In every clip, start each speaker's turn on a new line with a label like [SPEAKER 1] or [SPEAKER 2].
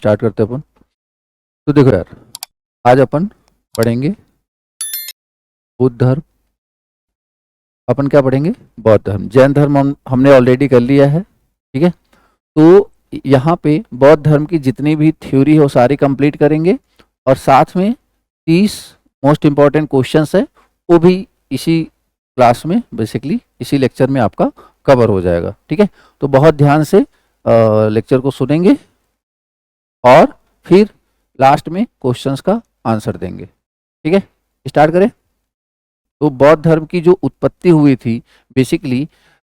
[SPEAKER 1] Start करते हैं अपन। तो देखो यार, आज अपन पढ़ेंगे बुद्ध धर्म। अपन क्या पढ़ेंगे? बौद्ध धर्म। जैन धर्म हमने ऑलरेडी कर लिया है, ठीक है। तो यहाँ पे बौद्ध धर्म की जितनी भी थ्योरी हो सारी कंप्लीट करेंगे, और साथ में 30 मोस्ट इंपॉर्टेंट क्वेश्चंस है वो भी इसी क्लास में, बेसिकली इसी लेक्चर में आपका कवर हो जाएगा, ठीक है। तो बहुत ध्यान से लेक्चर को सुनेंगे और फिर लास्ट में क्वेश्चंस का आंसर देंगे, ठीक है। स्टार्ट करें। तो बौद्ध धर्म की जो उत्पत्ति हुई थी बेसिकली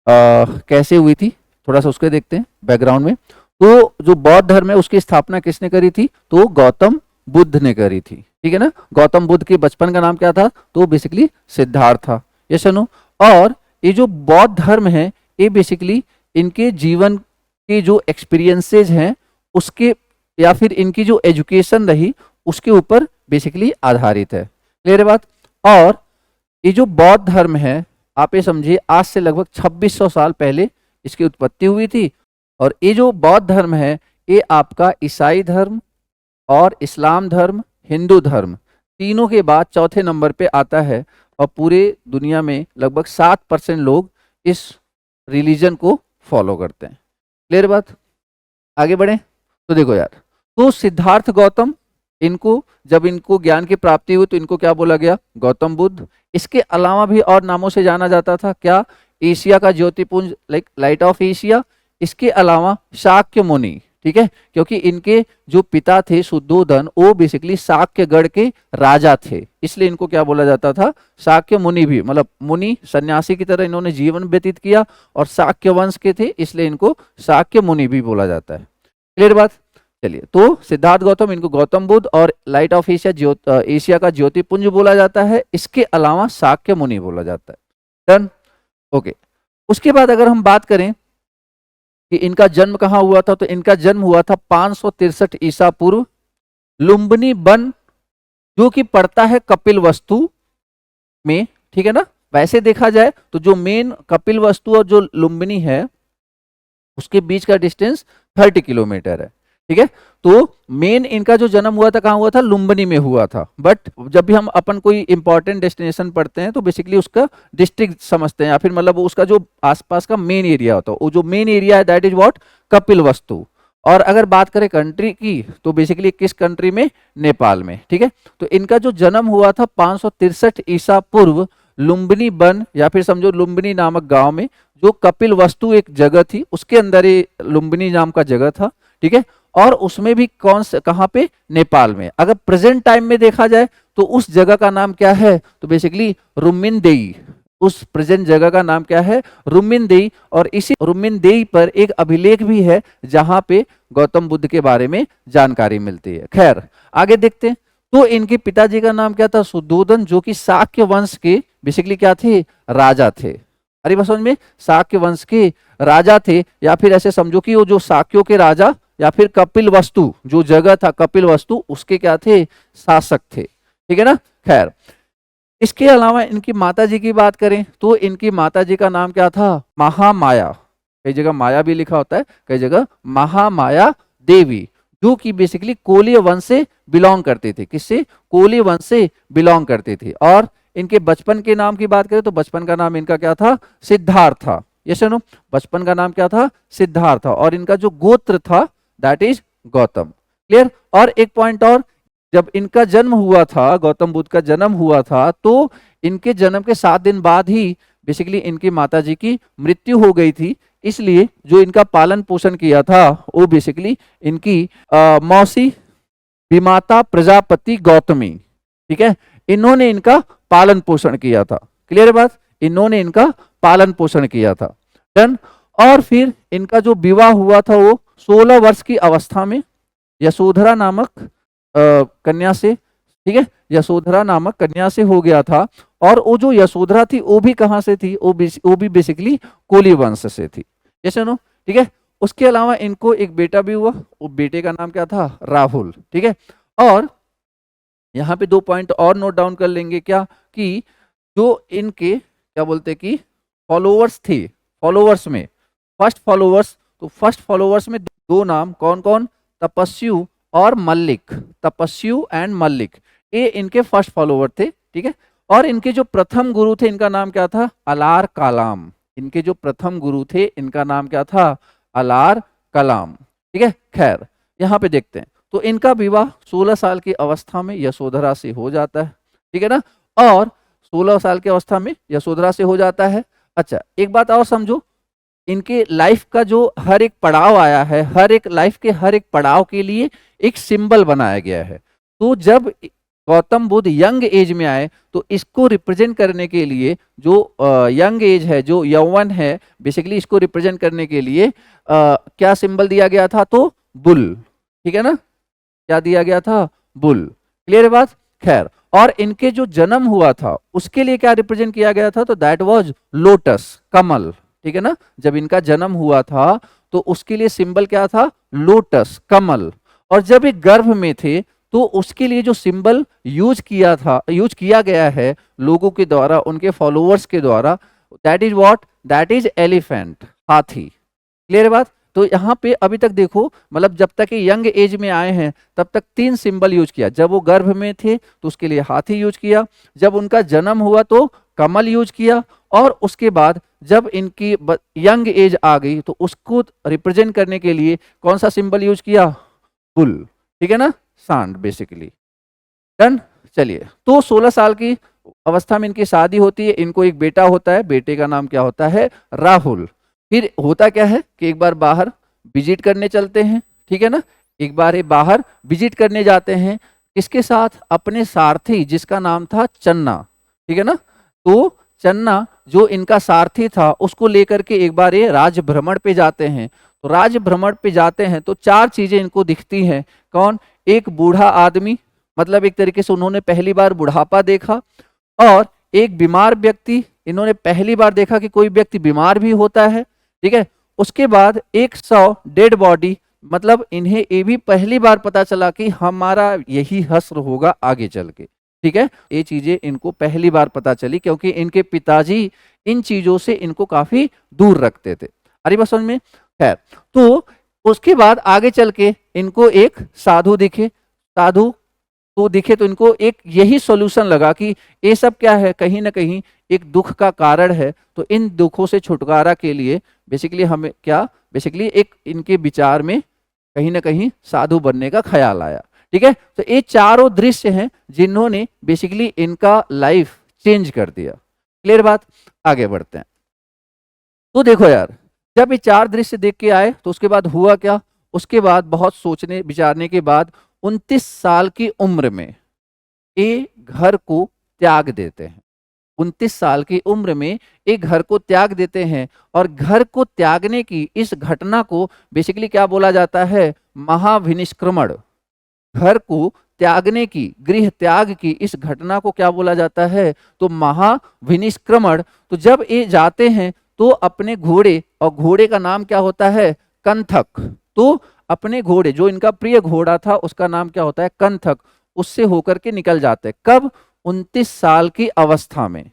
[SPEAKER 1] कैसे हुई थी, थोड़ा सा उसके देखते हैं बैकग्राउंड में। तो जो बौद्ध धर्म है उसकी स्थापना किसने करी थी? तो गौतम बुद्ध ने करी थी, ठीक है ना। गौतम बुद्ध के बचपन का नाम क्या था? तो बेसिकली सिद्धार्थ था, ये सुनो। और ये जो बौद्ध धर्म है ये बेसिकली इनके जीवन के जो एक्सपीरियंसेस हैं उसके, या फिर इनकी जो एजुकेशन रही उसके ऊपर बेसिकली आधारित है। क्लियर है बात? और ये जो बौद्ध धर्म है आप ये समझिए आज से लगभग 2600 साल पहले इसकी उत्पत्ति हुई थी। और ये जो बौद्ध धर्म है ये आपका ईसाई धर्म और इस्लाम धर्म, हिंदू धर्म तीनों के बाद चौथे नंबर पे आता है। और पूरे दुनिया में लगभग 7% लोग इस रिलीजन को फॉलो करते हैं। क्लियर बात? आगे बढ़े। तो देखो यार, तो सिद्धार्थ गौतम, इनको जब इनको ज्ञान की प्राप्ति हुई तो इनको क्या बोला गया? गौतम बुद्ध। इसके अलावा भी और नामों से जाना जाता था, क्या? एशिया का ज्योतिपुंज, लाइक लाइट ऑफ एशिया। इसके अलावा शाक्य मुनि, ठीक है, क्योंकि इनके जो पिता थे शुद्धोधन वो बेसिकली शाक्य गढ़ के राजा थे, इसलिए इनको क्या बोला जाता था? शाक्य मुनि भी, मतलब मुनि सन्यासी की तरह इन्होंने जीवन व्यतीत किया और शाक्य वंश के थे इसलिए इनको शाक्य मुनि भी बोला जाता है। क्लियर बात? चलिए, तो सिद्धार्थ गौतम, इनको गौतम बुद्ध और लाइट ऑफ एशिया एशिया का ज्योतिपुंज बोला जाता है। इसके अलावा शाक्य मुनि बोला जाता है। डन? ओके। उसके बाद अगर हम बात करें कि इनका जन्म कहाँ हुआ था, तो इनका जन्म हुआ था 563 ईसा पूर्व, लुम्बिनी वन, जो कि पड़ता है कपिलवस्तु में, ठीक है ना। वैसे देखा जाए तो जो मेन कपिलवस्तु और जो लुम्बिनी है उसके बीच का डिस्टेंस 30 किलोमीटर है, ठीक है। तो मेन इनका जो जन्म हुआ था कहाँ हुआ था? लुम्बिनी में हुआ था। बट जब भी हम अपन कोई इंपॉर्टेंट डेस्टिनेशन पढ़ते हैं तो बेसिकली उसका डिस्ट्रिक्ट समझते हैं, या फिर मतलब उसका जो आसपास का मेन एरिया होता है, वो जो मेन एरिया है दैट इज व्हाट? कपिलवस्तु। और अगर बात करें कंट्री की तो बेसिकली किस कंट्री में? नेपाल में, ठीक है। तो इनका जो जन्म हुआ था 563 ईसा पूर्व लुम्बिनी वन, या फिर समझो लुम्बिनी नामक गांव में, जो कपिलवस्तु एक जगह थी उसके अंदर ये लुम्बिनी नाम का जगह था, ठीक है। और उसमें भी कौन से, कहां पे? नेपाल में। अगर प्रेजेंट टाइम में देखा जाए तो उस जगह का नाम क्या है? तो बेसिकली रुमिनदेई। उस प्रेजेंट जगह का नाम क्या है? रुमिनदेई। और इसी रुमिनदेई पर एक अभिलेख भी है जहां पे गौतम बुद्ध के बारे में जानकारी मिलती है। खैर आगे देखते हैं। तो इनके पिताजी का नाम क्या था? शुद्धोधन, जो कि शाक्य वंश के बेसिकली क्या थे? राजा थे। अरे बस समझ में, शाक्य वंश के राजा थे, या फिर ऐसे समझो कि वो जो शाक्यों के राजा या फिर कपिलवस्तु जो जगह था कपिलवस्तु उसके क्या थे? शासक थे, ठीक है ना। खैर इसके अलावा इनकी माताजी की बात करें तो इनकी माताजी का नाम क्या था? महामाया। कई जगह माया भी लिखा होता है, कई जगह महामाया देवी, जो कि बेसिकली कोलीय वंश से बिलोंग करते थे। किससे? कोलीय वंश से बिलोंग करते थे। और इनके बचपन के नाम की बात करें तो बचपन का नाम इनका क्या था? सिद्धार्थ था। ये सुनो, बचपन का नाम क्या था? सिद्धार्थ था। और इनका जो गोत्र था दैट इज गौतम। क्लियर? और एक पॉइंट और, जब इनका जन्म हुआ था, गौतम बुद्ध का जन्म हुआ था, तो इनके जन्म के 7 दिन बाद ही बेसिकली इनकी माताजी की मृत्यु हो गई थी। इसलिए जो इनका पालन पोषण किया था वो बेसिकली इनकी मौसी विमाता प्रजापति गौतमी, ठीक है, इन्होंने इनका पालन पोषण किया था। क्लियर है बात? इन्होंने इनका पालन पोषण किया था। डन? और फिर इनका जो विवाह हुआ था वो 16 वर्ष की अवस्था में यशोधरा नामक कन्या से, ठीक है, यशोधरा नामक कन्या से हो गया था। और वो जो यशोधरा थी वो भी कहां से थी? वो भी बेसिकली कोली वंश से थी। ये सुनो, ठीक है। उसके अलावा इनको एक बेटा भी हुआ, वो बेटे का नाम क्या था? राहुल, ठीक है। और यहाँ पे 2 पॉइंट और नोट डाउन कर लेंगे, क्या? कि जो इनके क्या बोलते कि फॉलोवर्स थे, फॉलोवर्स में फर्स्ट फॉलोवर्स, तो फर्स्ट फॉलोवर्स में 2 नाम कौन कौन? तपस्यु और मल्लिक, तपस्यु एंड मल्लिक, ये इनके फर्स्ट फॉलोवर थे, ठीक है। और इनके जो प्रथम गुरु थे इनका नाम क्या था, अलार कलाम। इनके जो प्रथम गुरु थे इनका नाम क्या था, अलार कलाम, ठीक है। खैर यहाँ पे देखते हैं, तो इनका विवाह 16 साल की अवस्था में यशोधरा से हो जाता है, ठीक है ना। और 16 साल की अवस्था में यशोधरा से हो जाता है। अच्छा एक बात और समझो, इनके लाइफ का जो हर एक पड़ाव आया है, हर एक लाइफ के हर एक पड़ाव के लिए एक सिंबल बनाया गया है। तो जब गौतम बुद्ध यंग एज में आए तो इसको रिप्रेजेंट करने के लिए जो यंग एज है, जो यौवन है, बेसिकली इसको रिप्रेजेंट करने के लिए क्या सिंबल दिया गया था, तो बुल, ठीक है ना। क्या दिया गया था, बुल। क्लियर है बात। खैर और इनके जो जन्म हुआ था उसके लिए क्या रिप्रेजेंट किया गया था, तो दैट वाज लोटस, कमल, ठीक है ना। जब इनका जन्म हुआ था तो उसके लिए सिंबल क्या था, लोटस, कमल। और जब एक गर्भ में थे तो उसके लिए जो सिंबल यूज किया गया है लोगों के द्वारा, उनके फॉलोअर्स के द्वारा, that is what, that is elephant, हाथी। क्लियर बात। तो यहाँ पे अभी तक देखो, मतलब जब तक ये यंग एज में आए हैं तब तक 3 सिंबल यूज किया। जब वो गर्भ में थे तो उसके लिए हाथी यूज किया, जब उनका जन्म हुआ तो कमल यूज किया, और उसके बाद जब इनकी यंग एज आ गई तो उसको रिप्रेजेंट करने के लिए कौन सा सिंबल यूज किया, बुल, ठीक है ना, सांड बेसिकली। डन। चलिए, तो 16 साल की अवस्था में इनकी शादी होती है, इनको एक बेटा होता है, बेटे का नाम क्या होता है, राहुल। फिर होता क्या है कि एक बार बाहर विजिट करने चलते हैं, ठीक है ना। एक बार ये बाहर विजिट करने जाते हैं, किसके साथ, अपने सारथी जिसका नाम था चन्ना, ठीक है ना। तो चन्ना जो इनका सारथी था उसको लेकर के एक बार ये राज भ्रमण पे जाते हैं। तो राज भ्रमण पे जाते हैं तो 4 चीजें इनको दिखती हैं। कौन, एक बूढ़ा आदमी, मतलब एक तरीके से उन्होंने पहली बार बुढ़ापा देखा, और एक बीमार व्यक्ति, इन्होंने पहली बार देखा कि कोई व्यक्ति बीमार भी होता है, ठीक है। उसके बाद 100 डेड बॉडी, मतलब इन्हें ये भी पहली बार पता चला कि हमारा यही हश्र होगा आगे चल के, ठीक है। ये चीजें इनको पहली बार पता चली क्योंकि इनके पिताजी इन चीजों से इनको काफी दूर रखते थे। अरे बस समझ में है। तो उसके बाद आगे चल के इनको एक साधु दिखे, साधु तो दिखे तो इनको एक यही सॉल्यूशन लगा कि ये सब क्या है, कहीं ना कहीं एक दुख का कारण है। तो इन दुखों से छुटकारा के लिए बेसिकली हमें क्या, बेसिकली एक इनके विचार में कहीं ना कहीं साधु बनने का ख्याल आया, ठीक है। तो ये चारों दृश्य हैं जिन्होंने बेसिकली इनका लाइफ चेंज कर दिया। क्लियर बात। आगे बढ़ते हैं। तो देखो यार, जब ये 4 दृश्य देख के आए तो उसके बाद हुआ क्या, उसके बाद बहुत सोचने विचारने के बाद 29 साल की उम्र में ये घर को त्याग देते हैं। 29 साल की उम्र में एक घर को त्याग देते हैं, और घर को त्यागने की इस घटना को बेसिकली क्या बोला जाता है, महाविनिष्क्रमण। घर को त्यागने की, गृह त्याग की इस घटना को क्या बोला जाता है, तो महाविनिष्क्रमण। तो जब ये जाते हैं तो अपने घोड़े, और घोड़े का नाम क्या होता है, कंथक। तो अपने घोड़े, जो इनका प्रिय घोड़ा था उसका नाम क्या होता है, कंथक, उससे होकर के निकल जाते हैं। कब, 29 साल की अवस्था में,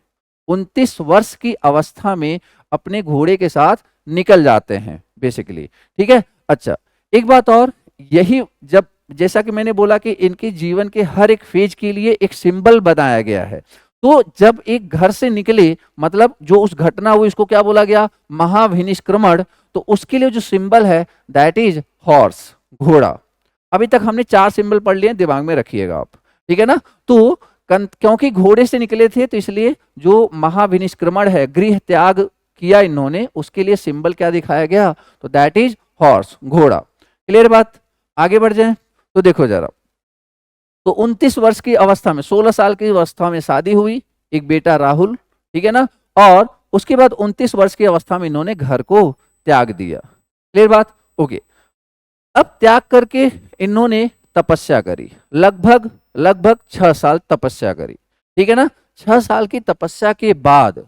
[SPEAKER 1] 29 वर्ष की अवस्था में अपने घोड़े के साथ निकल जाते हैं बेसिकली, ठीक है। अच्छा एक बात और, यही जब, जैसा कि मैंने बोला कि इनके जीवन के हर एक फेज के लिए एक सिंबल बनाया गया है। तो जब एक घर से निकले, मतलब जो उस घटना हुई इसको क्या बोला गया, महाविनिष्क्रमण। तो उसके लिए जो सिंबल है दैट इज हॉर्स, घोड़ा। अभी तक हमने 4 सिंबल पढ़ लिए, दिमाग में रखिएगा आप, ठीक है ना। तो क्योंकि घोड़े से निकले थे तो इसलिए जो महाविनिष्क्रमण है, गृह त्याग किया इन्होंने, उसके लिए सिंबल क्या दिखाया गया, तो दैट इज हॉर्स, घोड़ा। क्लियर बात। आगे बढ़ जाए तो देखो जरा, तो 29 वर्ष की अवस्था में, 16 साल की अवस्था में शादी हुई, एक बेटा राहुल, ठीक है ना। और उसके बाद 29 वर्ष की अवस्था में इन्होंने घर को त्याग दिया। क्लियर बात। ओके। अब त्याग करके इन्होंने तपस्या करी, लगभग 6 साल तपस्या करी, ठीक है ना। 6 साल की तपस्या के बाद,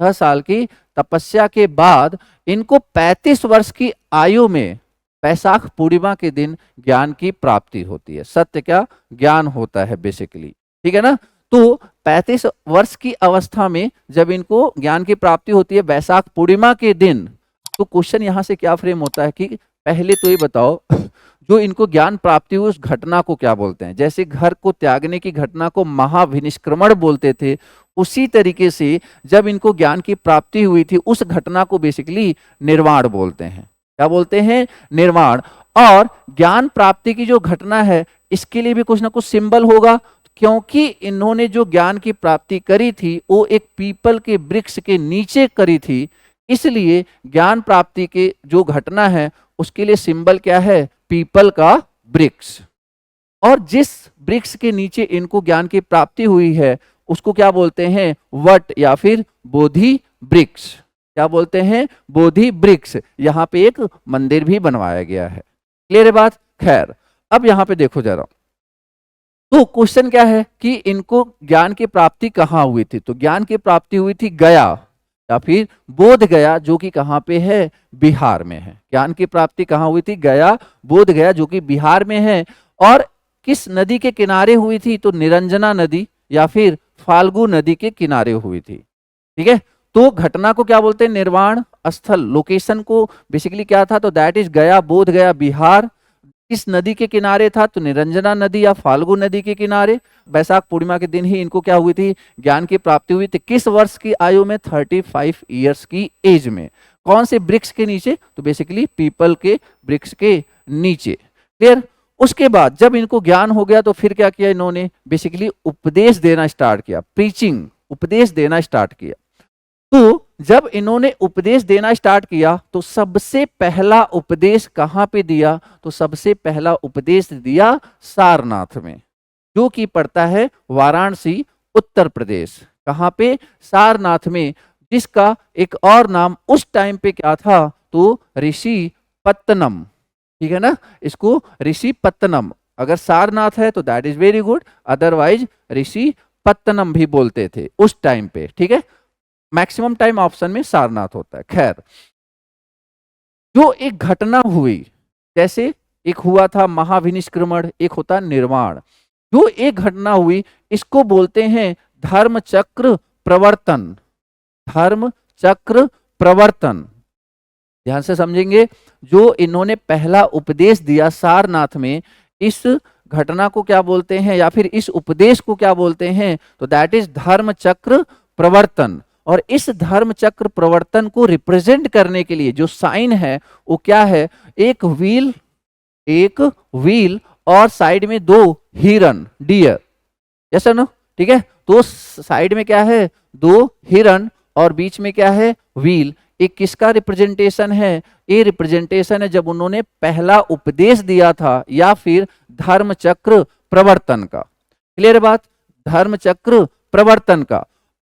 [SPEAKER 1] 6 साल की तपस्या के बाद इनको 35 वर्ष की आयु में वैशाख पूर्णिमा के दिन ज्ञान की प्राप्ति होती है। सत्य क्या, ज्ञान होता है बेसिकली, ठीक है ना। तो 35 वर्ष की अवस्था में जब इनको ज्ञान की प्राप्ति होती है वैशाख पूर्णिमा के दिन, तो क्वेश्चन यहां से क्या फ्रेम होता है कि पहले तो ये बताओ जो इनको ज्ञान प्राप्ति हुई उस घटना को क्या बोलते हैं? जैसे घर को त्यागने की घटना को महाविनिष्क्रमण बोलते थे, उसी तरीके से जब इनको ज्ञान की प्राप्ति हुई थी उस घटना को बेसिकली निर्वाण बोलते हैं। क्या बोलते हैं? निर्वाण। और ज्ञान प्राप्ति की जो घटना है इसके लिए भी कुछ ना कुछ सिंबल होगा, क्योंकि इन्होंने जो ज्ञान की प्राप्ति करी थी वो एक पीपल के वृक्ष के नीचे करी थी, इसलिए ज्ञान प्राप्ति के जो घटना है उसके लिए सिंबल क्या है? पीपल का वृक्ष। और जिस वृक्ष के नीचे इनको ज्ञान की प्राप्ति हुई है उसको क्या बोलते हैं? वट या फिर बोधि वृक्ष। क्या बोलते हैं? बोधि वृक्ष। यहाँ पे एक मंदिर भी बनवाया गया है। क्लियर है बात? खैर, अब यहाँ पे देखो जरा, तो क्वेश्चन क्या है कि इनको ज्ञान की प्राप्ति कहाँ हुई थी? तो ज्ञान की प्राप्ति हुई थी गया या फिर बोध गया, जो कि कहाँ पे है? बिहार में है। ज्ञान की प्राप्ति कहाँ हुई थी? गया, बोध गया, जो कि बिहार में है। और किस नदी के किनारे हुई थी? तो निरंजना नदी या फिर फाल्गु नदी के किनारे हुई थी। ठीक है, तो घटना को क्या बोलते हैं? निर्वाण स्थल। लोकेशन को बेसिकली क्या था? तो दैट इज गया, बोध गया, बिहार। किस नदी के किनारे था? तो निरंजना नदी या फाल्गु नदी के किनारे। बैसाख पूर्णिमा के दिन ही इनको क्या हुई थी? ज्ञान की प्राप्ति हुई थी। किस वर्ष की आयु में? 35 ईयर्स की एज में। कौन से वृक्ष के नीचे? तो बेसिकली पीपल के वृक्ष के नीचे। क्लियर? उसके बाद जब इनको ज्ञान हो गया तो फिर क्या किया इन्होंने? बेसिकली उपदेश देना स्टार्ट किया, प्रीचिंग, उपदेश देना स्टार्ट किया। तो जब इन्होंने उपदेश देना स्टार्ट किया तो सबसे पहला उपदेश कहां पे दिया? तो सबसे पहला उपदेश दिया सारनाथ में, जो कि पड़ता है वाराणसी, उत्तर प्रदेश। कहां पे? सारनाथ में, जिसका एक और नाम उस टाइम पे क्या था? तो ऋषि पत्तनम। ठीक है ना, इसको ऋषि पत्तनम। अगर सारनाथ है तो that is very good, otherwise Rishi Pattanam भी बोलते थे उस टाइम पे। ठीक है, मैक्सिमम टाइम ऑप्शन में सारनाथ होता है। खैर, जो एक घटना हुई, जैसे एक हुआ था महाविनिष्क्रमण, एक होता निर्वाण, जो एक घटना हुई इसको बोलते हैं धर्म चक्र प्रवर्तन। धर्म चक्र प्रवर्तन, ध्यान से समझेंगे। जो इन्होंने पहला उपदेश दिया सारनाथ में, इस घटना को क्या बोलते हैं या फिर इस उपदेश को क्या बोलते हैं? तो दैट इज धर्म चक्र प्रवर्तन। और इस धर्म चक्र प्रवर्तन को रिप्रेजेंट करने के लिए जो साइन है वो क्या है? एक व्हील, एक व्हील और साइड में दो हिरन, डियर। यस और नो? ठीक है, तो साइड में क्या है? दो हिरन और बीच में क्या है? व्हील। एक किसका रिप्रेजेंटेशन है? ये रिप्रेजेंटेशन है जब उन्होंने पहला उपदेश दिया था या फिर धर्म चक्र प्रवर्तन का। क्लियर बात? धर्म चक्र प्रवर्तन का।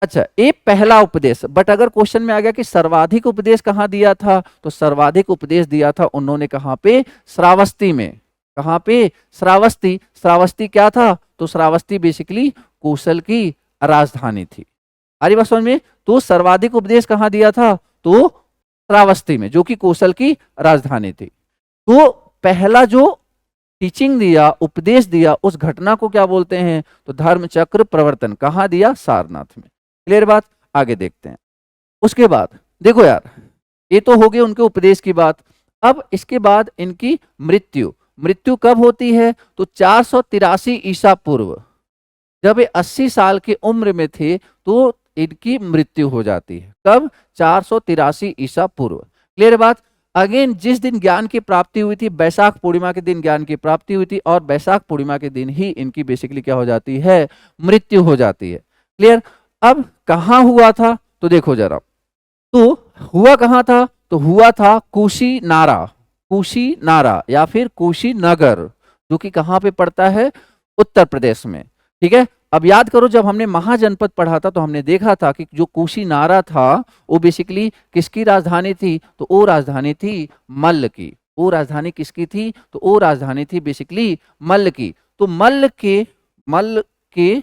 [SPEAKER 1] अच्छा, ये पहला उपदेश। बट अगर क्वेश्चन में आ गया कि सर्वाधिक उपदेश कहां दिया था, तो सर्वाधिक उपदेश दिया था उन्होंने कहां पे? श्रावस्ती में। कहां पे? श्रावस्ती। श्रावस्ती क्या था? तो श्रावस्ती बेसिकली कौशल की राजधानी थी। आ रही बात समझ में? तो सर्वाधिक उपदेश कहां दिया था? तो श्रावस्ती में, जो कि कौशल की राजधानी थी। तो पहला जो टीचिंग दिया, उपदेश दिया, उस घटना को क्या बोलते हैं? तो धर्म चक्र प्रवर्तन। कहां दिया? सारनाथ में। क्लियर बात? आगे देखते हैं। उसके बाद देखो यार, ये तो हो गए उनके उपदेश की बात। अब इसके बाद इनकी मृत्यु। मृत्यु कब होती है? तो 483 ईसा पूर्व, जब ये 80 साल की उम्र में थे तो इनकी मृत्यु हो जाती है। कब? 483 ईसा पूर्व। क्लियर बात? अगेन, जिस दिन ज्ञान की प्राप्ति हुई थी, बैसाख पूर्णिमा के दिन ज्ञान की प्राप्ति हुई थी, और बैसाख पूर्णिमा के दिन ही इनकी बेसिकली क्या हो जाती है? मृत्यु हो जाती है। क्लियर? अब कहां हुआ था? तो देखो जरा, तो हुआ कहां था? तो हुआ था कुशीनारा। कुशीनारा या फिर कुशीनगर, जो कि कहां पे पड़ता है? उत्तर प्रदेश में। ठीक है, अब याद करो, जब हमने महाजनपद पढ़ा था तो हमने देखा था कि जो कुशीनारा था वो बेसिकली किसकी राजधानी थी? तो वो राजधानी थी मल्ल की। वो राजधानी किसकी थी? तो वो राजधानी थी बेसिकली मल्ल की। तो मल्ल के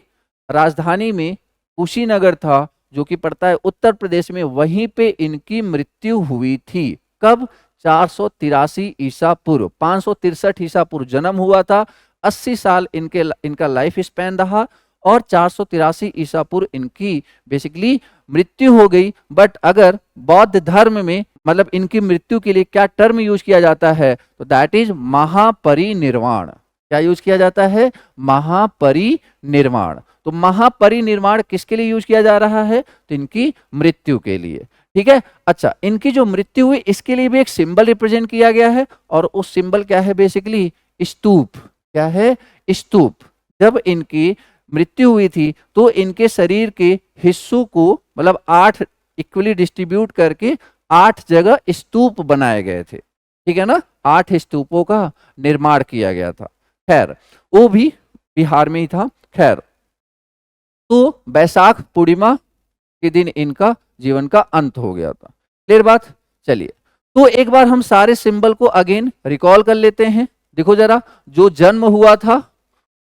[SPEAKER 1] राजधानी में कुशीनगर था, जो कि पड़ता है उत्तर प्रदेश में। वहीं पे इनकी मृत्यु हुई थी। कब? 483 ईसा पूर्व। 563 ईसा पूर्व जन्म हुआ था। 80 साल इनका लाइफ स्पैन रहा और 483 ईसा पूर्व इनकी बेसिकली मृत्यु हो गई। बट अगर बौद्ध धर्म में मतलब इनकी मृत्यु के लिए क्या टर्म यूज किया जाता है, तो दैट इज महापरिनिर्वाण। क्या यूज किया जाता है, महापरिनिर्वाण। तो महापरिनिर्वाण किसके लिए यूज किया जा रहा है, तो इनकी मृत्यु के लिए। ठीक है, अच्छा इनकी जो मृत्यु हुई इसके लिए भी एक सिंबल रिप्रेजेंट किया गया है, और उस सिंबल क्या है, बेसिकली स्तूप। क्या है, स्तूप। जब इनकी मृत्यु हुई थी तो इनके शरीर के हिस्सों को मतलब 8 इक्वली डिस्ट्रीब्यूट करके 8 जगह स्तूप बनाए गए थे। ठीक है ना, 8 स्तूपों का निर्माण किया गया था। खैर वो भी बिहार में ही था। खैर तो बैसाख पूर्णिमा के दिन इनका जीवन का अंत हो गया था। क्लियर बात। चलिए तो एक बार हम सारे सिंबल को अगेन रिकॉल कर लेते हैं। देखो जरा, जो जन्म हुआ था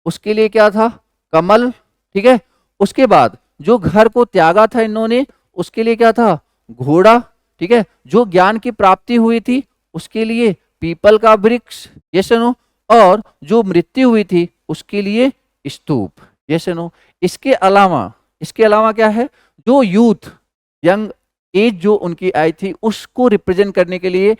[SPEAKER 1] उसके लिए क्या था, कमल। ठीक है, उसके बाद जो घर को त्यागा था इन्होंने उसके लिए क्या था, घोड़ा। ठीक है, जो ज्ञान की प्राप्ति हुई थी उसके लिए पीपल का वृक्ष। ये सुनो, और जो मृत्यु हुई थी उसके लिए स्तूप। ये सुनो, इसके अलावा क्या है, जो यूथ यंग एज जो उनकी आई थी उसको रिप्रेजेंट करने के लिए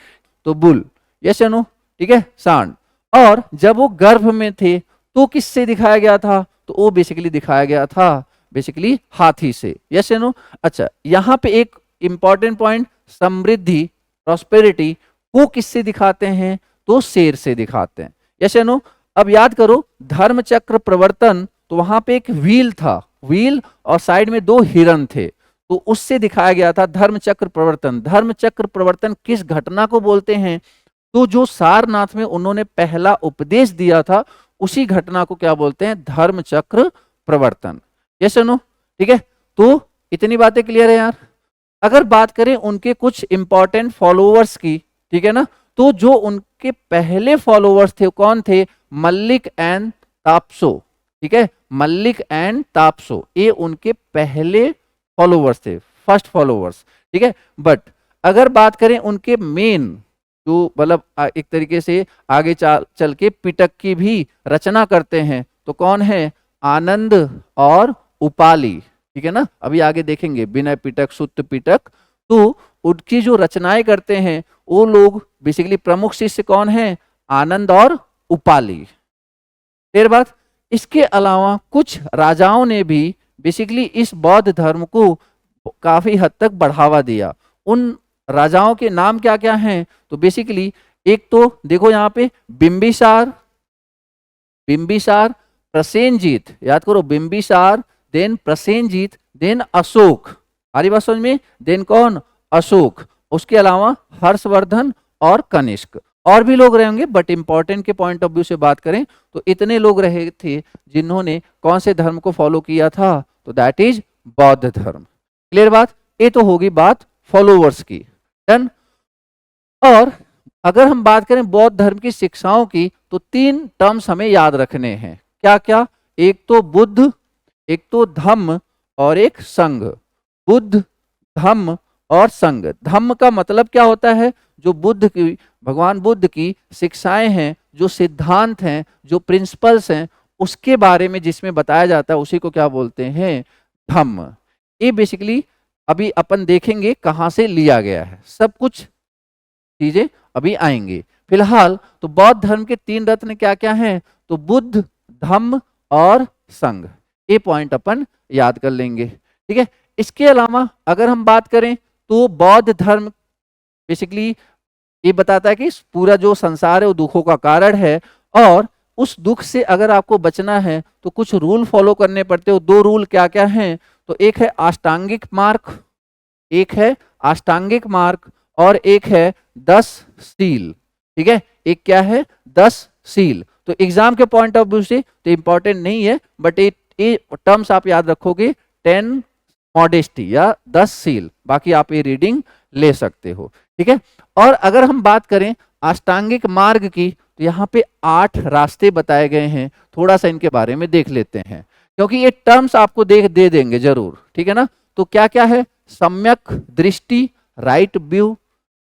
[SPEAKER 1] तो बुल। ये सुनो, ठीक है, सांड। और जब वो गर्भ में थे तो किससे दिखाया गया था, तो वो बेसिकली दिखाया गया था बेसिकली हाथी से। यस या नो। अच्छा यहाँ पे एक इंपॉर्टेंट पॉइंट, समृद्धि प्रॉस्पेरिटी को किससे दिखाते हैं, तो शेर से दिखाते हैं। यस या नो। अब याद करो धर्म चक्र प्रवर्तन, तो वहां पे एक व्हील था, व्हील और साइड में 2 हिरण थे, तो उससे दिखाया गया था धर्म चक्र प्रवर्तन। धर्म चक्र प्रवर्तन किस घटना को बोलते हैं, तो जो सारनाथ में उन्होंने पहला उपदेश दिया था उसी घटना को क्या बोलते हैं, धर्म चक्र प्रवर्तन। ये सुनो, ठीक है। तो इतनी बातें क्लियर है यार। अगर बात करें उनके कुछ इंपॉर्टेंट फॉलोअर्स की, ठीक है ना, तो जो उनके पहले फॉलोअर्स थे कौन थे, मल्लिक एंड तापसो। ठीक है, मल्लिक एंड तापसो ये उनके पहले फॉलोअर्स थे, फर्स्ट फॉलोअर्स। ठीक है, बट अगर बात करें उनके मेन जो मतलब एक तरीके से आगे चल के पिटक की भी रचना करते हैं, तो कौन है, आनंद और उपाली। ठीक है ना, अभी आगे देखेंगे विनय पिटक, सुत्त पिटक। तो उनकी जो रचनाएं करते हैं वो लोग बेसिकली प्रमुख शिष्य कौन है, आनंद और उपाली। फिर बात, इसके अलावा कुछ राजाओं ने भी बेसिकली इस बौद्ध धर्म को काफी हद तक बढ़ावा दिया। उन राजाओं के नाम क्या क्या हैं, तो बेसिकली एक तो देखो यहाँ पे बिंबिसार, बिंबिसार, प्रसेनजीत, याद करो बिंबिसार, देन प्रसेनजीत, देन अशोक। हमारी बात समझ में, देन कौन, अशोक। उसके अलावा हर्षवर्धन और कनिष्क। और भी लोग रहेंगे बट इंपॉर्टेंट के पॉइंट ऑफ व्यू से बात करें तो इतने लोग रहे थे जिन्होंने कौन से धर्म को फॉलो किया था, तो दैट इज बौद्ध धर्म। क्लियर बात। ये तो होगी बात फॉलोवर्स की, डन। और अगर हम बात करें बौद्ध धर्म की शिक्षाओं की, तो 3 टर्म्स हमें याद रखने हैं। क्या क्या, एक तो बुद्ध, एक तो धम्म और एक संघ। बुद्ध, धम्म और संघ। धम्म का मतलब क्या होता है, जो बुद्ध की, भगवान बुद्ध की शिक्षाएं हैं, जो सिद्धांत हैं, जो प्रिंसिपल्स हैं, उसके बारे में जिसमें बताया जाता है उसी को क्या बोलते हैं, धम्म। ये बेसिकली अभी अपन देखेंगे कहाँ से लिया गया है, सब कुछ चीजें अभी आएंगी। फिलहाल तो बौद्ध धर्म के 3 रत्न क्या क्या हैं, तो बुद्ध, धम्म और संघ। ये पॉइंट अपन याद कर लेंगे। ठीक है, इसके अलावा अगर हम बात करें तो बौद्ध धर्म बेसिकली ये बताता है कि पूरा जो संसार है वो दुखों का कारण है, और उस दुख से अगर आपको बचना है तो कुछ रूल फॉलो करने पड़ते हो। 2 रूल क्या क्या हैं, तो एक है अष्टांगिक मार्ग, एक है अष्टांगिक मार्ग और एक है 10 सील। ठीक है, एक क्या है, 10 सील। तो एग्जाम के पॉइंट ऑफ व्यू से तो इंपॉर्टेंट नहीं है, बट ये टर्म्स आप याद रखोगे, 10 मॉडेस्टी या 10 सील, बाकी आप ये रीडिंग ले सकते हो। ठीक है, और अगर हम बात करें अष्टांगिक मार्ग की, तो यहाँ पे 8 रास्ते बताए गए हैं। थोड़ा सा इनके बारे में देख लेते हैं, क्योंकि ये टर्म्स आपको दे देंगे जरूर। ठीक है ना, तो क्या क्या है, सम्यक दृष्टि, राइट व्यू,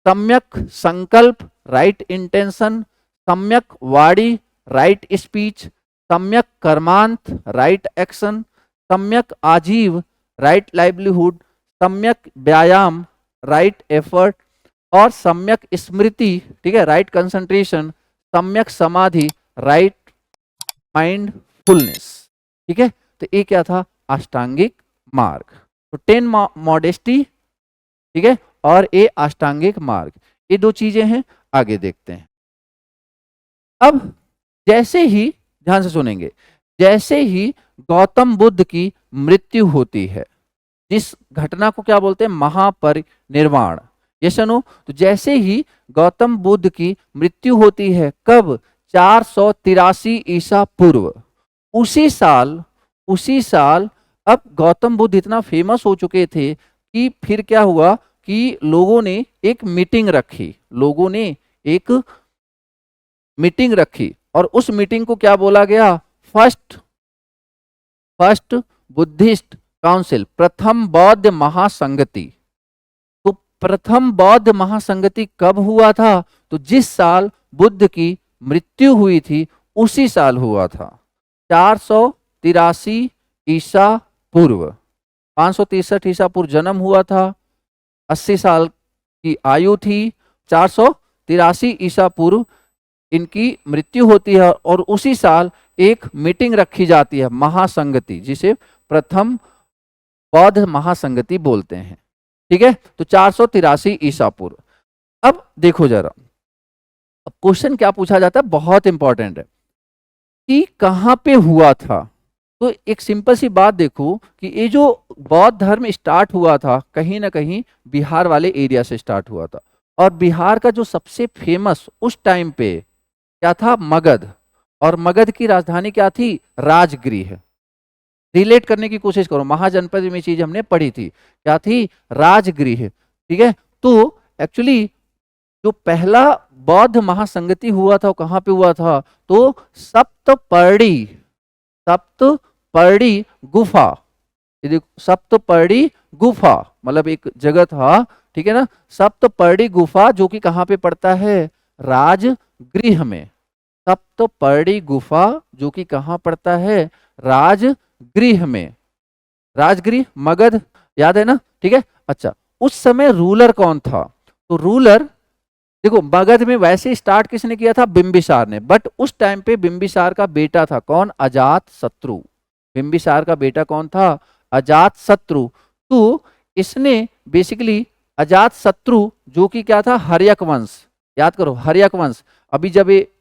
[SPEAKER 1] सम्यक संकल्प, राइट इंटेंशन, सम्यक वाणी, राइट स्पीच, सम्यक कर्मांत, राइट एक्शन, सम्यक आजीव, राइट लाइवलीहुड, सम्यक व्यायाम, राइट एफर्ट, और सम्यक स्मृति, ठीक है, राइट कंसंट्रेशन, सम्यक समाधि, राइट माइंडफुलनेस, ठीक है। तो ये क्या था, अष्टांगिक मार्ग। तो 10 मॉडेस्टी, ठीक है, और ये अष्टांगिक मार्ग, ये दो चीजें हैं। आगे देखते हैं। अब जैसे ही, ध्यान से सुनेंगे, जैसे ही गौतम बुद्ध की मृत्यु होती है, जिस घटना को क्या बोलते हैं, महापरिनिर्वाण, ये सुनो। तो जैसे ही गौतम बुद्ध की मृत्यु होती है, कब, 483 ईसा पूर्व, उसी साल अब गौतम बुद्ध इतना फेमस हो चुके थे कि फिर क्या हुआ कि लोगों ने एक मीटिंग रखी, और उस मीटिंग को क्या बोला गया, फर्स्ट बुद्धिस्ट काउंसिल, प्रथम बौद्ध महासंगति। तो प्रथम बौद्ध महासंगति कब हुआ था, तो जिस साल बुद्ध की मृत्यु हुई थी उसी साल हुआ था, 483 ईसा पूर्व। 563 ईसा पूर्व जन्म हुआ था, 80 साल की आयु थी, 483 ईसा पूर्व इनकी मृत्यु होती है, और उसी साल एक मीटिंग रखी जाती है, महासंगति, जिसे प्रथम बौद्ध महासंगति बोलते हैं, ठीक है। तो 483 ईसा पूर्व। अब देखो जरा, अब क्वेश्चन क्या पूछा जाता है, बहुत इंपॉर्टेंट है, कि कहां पे हुआ था। तो एक सिंपल सी बात देखो कि ये जो बौद्ध धर्म स्टार्ट हुआ था, कहीं ना कहीं बिहार वाले एरिया से स्टार्ट हुआ था, और बिहार का जो सबसे फेमस उस टाइम पे क्या था, मगध, और मगध की राजधानी क्या थी, राजगृह। रिलेट करने की कोशिश करो, महाजनपद में चीज हमने पढ़ी थी, क्या थी, राजगृह, ठीक है। तो एक्चुअली जो पहला बौद्ध महासंगति हुआ था वो कहाँ पे हुआ था, तो सप्तपर्णी गुफा, सप्तपर्णी गुफा मतलब एक जगह था, ठीक है ना, सप्तपर्णी गुफा, जो कि कहाँ पे पड़ता है, राजगृह में। सप्तपर्णी गुफा जो कि कहाँ पड़ता है, राजगृह में। राजगृह मगध, याद है ना, ठीक है। अच्छा, उस समय रूलर कौन था, तो रूलर देखो, मगध में वैसे स्टार्ट किसने किया था, बिंबिसार ने, बट उस टाइम पे बिंबिसार का बेटा था कौन, अजात शत्रु। बिंबिसार का बेटा कौन था, अजात शत्रु। तो इसने बेसिकली अजात शत्रु, जो कि क्या था, हर्यक वंश, याद करो हर्यक वंश। अभी जब ये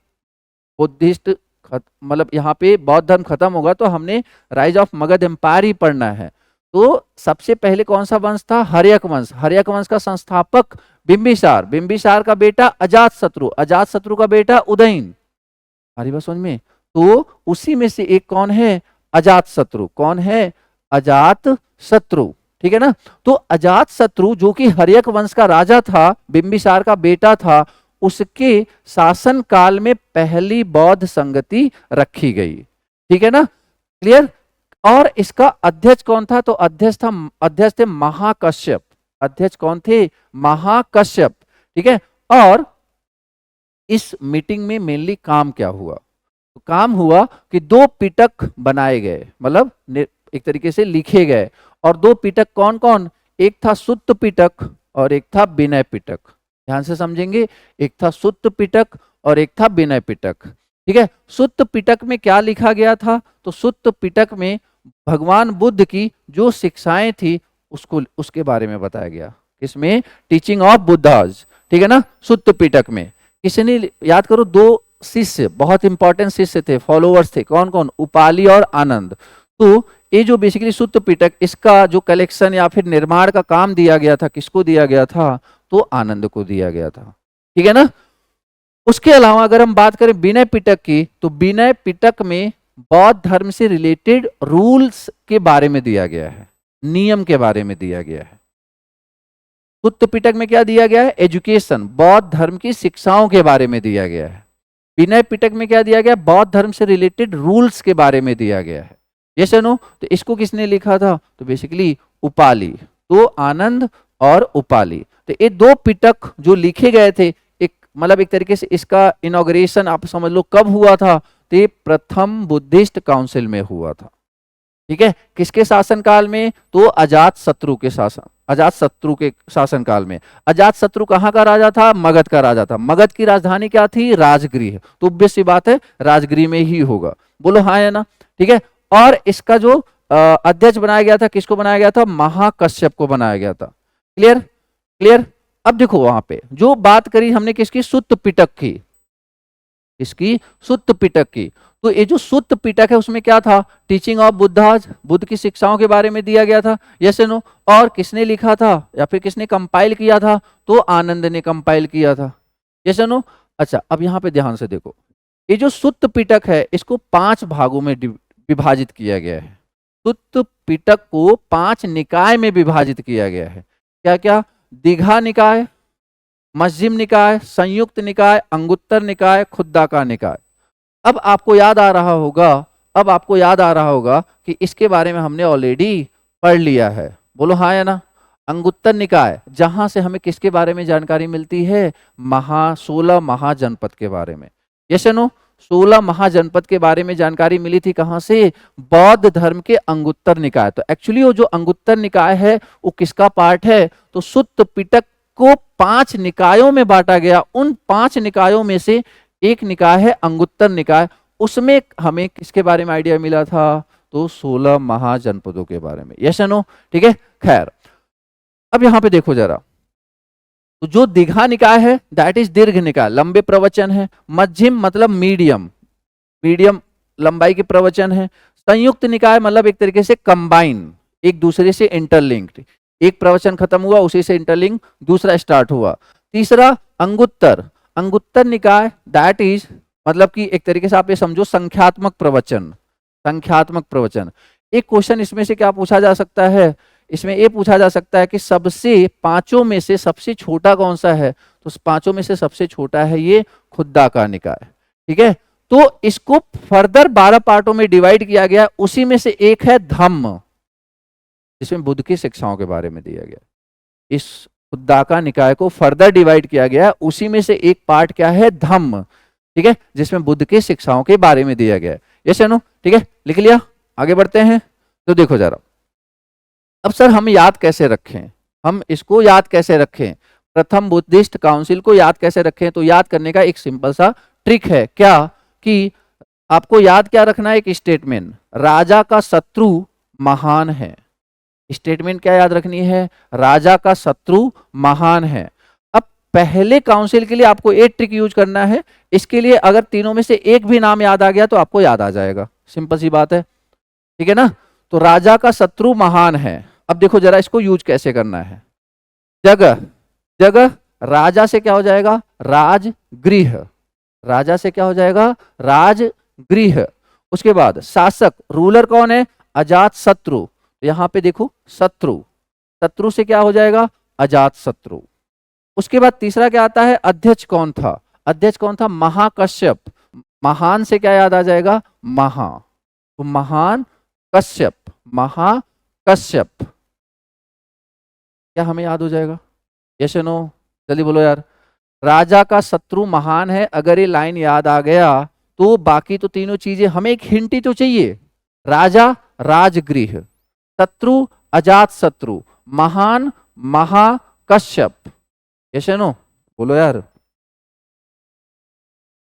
[SPEAKER 1] बुद्धिस्ट मतलब यहाँ पे बौद्ध धर्म खत्म होगा तो हमने राइज ऑफ मगध एम्पायर ही पढ़ना है। तो सबसे पहले कौन सा वंश था, हर्यक वंश। हर्यक वंश का संस्थापक बिंबिसार, बिंबिसार का बेटा अजात शत्रु, अजात शत्रु का बेटा उदयन। हमारी बात समझ में, तो उसी में से एक कौन है, अजात शत्रु। कौन है, अजात शत्रु, ठीक है ना। तो अजात शत्रु जो कि हर्यक वंश का राजा था, बिंबिसार का बेटा था, उसके शासन काल में पहली बौद्ध संगति रखी गई, ठीक है ना, क्लियर। और इसका अध्यक्ष कौन था, तो अध्यक्ष थे महाकश्यप। अध्यक्ष कौन थे, महाकश्यप, ठीक है। और इस मीटिंग में मेनली काम क्या हुआ, तो काम हुआ कि 2 पिटक बनाए गए, मतलब एक तरीके से लिखे गए। और 2 पिटक कौन कौन, एक था सुत्त पिटक और एक था विनय पिटक। ध्यान से समझेंगे, एक था सुत्त पिटक और एक था विनय पिटक, ठीक है। सुत्त पिटक में क्या लिखा गया था, तो सुत्त पिटक में भगवान बुद्ध की जो शिक्षाएं थी उसको, उसके बारे में बताया गया। किसमें, टीचिंग ऑफ बुद्धाज, ठीक है ना। सुत्त पिटक में किसने, याद करो, 2 शिष्य बहुत इंपॉर्टेंट शिष्य थे, फॉलोअर्स थे, कौन कौन, उपाली और आनंद। तो ये जो बेसिकली सुत्त पिटक, इसका जो कलेक्शन या फिर निर्माण का काम दिया गया था, किसको दिया गया था, तो आनंद को दिया गया था, ठीक है ना। उसके अलावा अगर हम बात करें विनय पिटक की, तो विनय पिटक में बौद्ध धर्म से रिलेटेड रूल्स के बारे में दिया गया है, नियम के बारे में दिया गया है। सुत्त पिटक में क्या दिया गया है, एजुकेशन, बौद्ध धर्म की शिक्षाओं के बारे में दिया गया है। विनय पिटक में क्या दिया गया, बौद्ध धर्म से रिलेटेड रूल्स के बारे में दिया गया है। यस और नो, तो इसको किसने लिखा था, तो बेसिकली उपाली। तो आनंद और उपाली, तो ये 2 पिटक जो लिखे गए थे, एक मतलब एक तरीके से इसका इनॉग्रेशन आप समझ लो कब हुआ था, तो ये प्रथम बुद्धिस्ट काउंसिल में हुआ था, ठीक है। किसके शासन काल में, तो अजात शत्रु के शासन, अजात शत्रु के शासनकाल में। अजात शत्रु कहाँ का राजा था? मगध का राजा था। मगध की राजधानी क्या थी? राजगृह। तो obvious सी बात है राजगृह में ही होगा। बोलो हाँ या ना? ठीक है। और इसका जो अध्यक्ष बनाया गया था, किसको बनाया गया था? महाकश्यप को बनाया गया था। क्लियर? क्लियर? अब देखो वहां पे जो बात करी हमने किसकी? सुत्त पिटक की। इसकी सुत्त पिटक की। तो ये जो सुत्त पिटक है उसमें क्या था? टीचिंग ऑफ बुद्धाज, बुद्ध की शिक्षाओं के बारे में दिया गया था। Yes no? और किसने लिखा था या फिर किसने कंपाइल किया था? तो आनंद ने कंपाइल किया था। Yes no? अच्छा, अब यहां पे ध्यान से देखो, ये जो सुत्त पिटक है इसको 5 भागों में विभाजित किया गया है। सुत्त पिटक को 5 निकाय में विभाजित किया गया है। क्या क्या? दीघा निकाय, मध्यम निकाय, संयुक्त निकाय, अंगुत्तर निकाय, खुद्दा का निकाय। अब आपको याद आ रहा होगा, अब आपको याद आ रहा होगा कि इसके बारे में हमने ऑलरेडी पढ़ लिया है। बोलो हाँ या ना? अंगुत्तर निकाय, जहां से हमें किसके बारे में जानकारी मिलती है? 16 महाजनपद के बारे में। Yes no? 16 महाजनपद के बारे में जानकारी मिली थी कहां से? बौद्ध धर्म के अंगुत्तर निकाय। तो एक्चुअली वो जो अंगुत्तर निकाय है वो किसका पार्ट है? तो सुत्त पिटक को 5 निकायों में बांटा गया। उन 5 निकायों में से एक निकाय है अंगुत्तर निकाय। उसमें हमें किसके बारे में आइडिया मिला था? तो 16 महाजनपदों के बारे में। Yes no? ठीक है। खैर, अब यहां पे देखो जरा, तो जो दीघा निकाय है दैट इज दीर्घ निकाय, लंबे प्रवचन है। मध्यम मतलब मीडियम, मीडियम लंबाई के प्रवचन है। संयुक्त निकाय मतलब एक तरीके से कंबाइन, एक दूसरे से इंटरलिंक्ड। एक प्रवचन खत्म हुआ उसी से इंटरलिंक दूसरा स्टार्ट हुआ। तीसरा अंगुत्तर, अंगुत्तर निकाय दैट इज मतलब कि एक तरीके से आप ये समझो संख्यात्मक प्रवचन, संख्यात्मक प्रवचन। एक क्वेश्चन इसमें से क्या पूछा जा सकता है? इसमें ये पूछा जा सकता है कि सबसे 5 में से सबसे छोटा कौन सा है? तो 5 में से सबसे छोटा है ये खुद्दा का निकाय। ठीक है। तो इसको फर्दर 12 पार्टों में डिवाइड किया गया। उसी में से एक है धम्म, जिसमें बुद्ध की शिक्षाओं के बारे में दिया गया। इस खुद्दा का निकाय को फर्दर डिवाइड किया गया। उसी में से एक पार्ट क्या है? धम्म। ठीक है, जिसमें बुद्ध की शिक्षाओं के बारे में दिया गया है। यस या नो? ठीक है, लिख लिया? आगे बढ़ते हैं। तो देखो जरा, अब सर हम याद कैसे रखें? हम इसको याद कैसे रखें? प्रथम बुद्धिस्ट काउंसिल को याद कैसे रखें? तो याद करने का एक सिंपल सा ट्रिक है। क्या? कि आपको याद क्या रखना है? एक स्टेटमेंट, राजा का शत्रु महान है। स्टेटमेंट क्या याद रखनी है? राजा का शत्रु महान है। अब पहले काउंसिल के लिए आपको एक ट्रिक यूज करना है। इसके लिए अगर तीनों में से एक भी नाम याद आ गया तो आपको याद आ जाएगा। सिंपल सी बात है। ठीक है ना? तो राजा का शत्रु महान है। अब देखो जरा इसको यूज कैसे करना है। जगह, जगह राजा से क्या हो जाएगा? राजगृह। राजा से क्या हो जाएगा? राजगृह। उसके बाद शासक, रूलर कौन है? अजात शत्रु। यहां पे देखो शत्रु, शत्रु से क्या हो जाएगा? अजात शत्रु। उसके बाद तीसरा क्या आता है? अध्यक्ष कौन था? अध्यक्ष कौन था? महाकश्यप। महान से क्या याद आ जाएगा? महा। तो महान कश्यप, महाकश्यप। क्या हमें याद हो जाएगा? Yes no? जल्दी बोलो यार। राजा का शत्रु महान है, अगर ये लाइन याद आ गया तो बाकी तो तीनों चीजें हमें एक हिंट ही तो चाहिए। राजा राजगृह, शत्रु अजात शत्रु, महान महाकश्यप। Yes no? बोलो यार।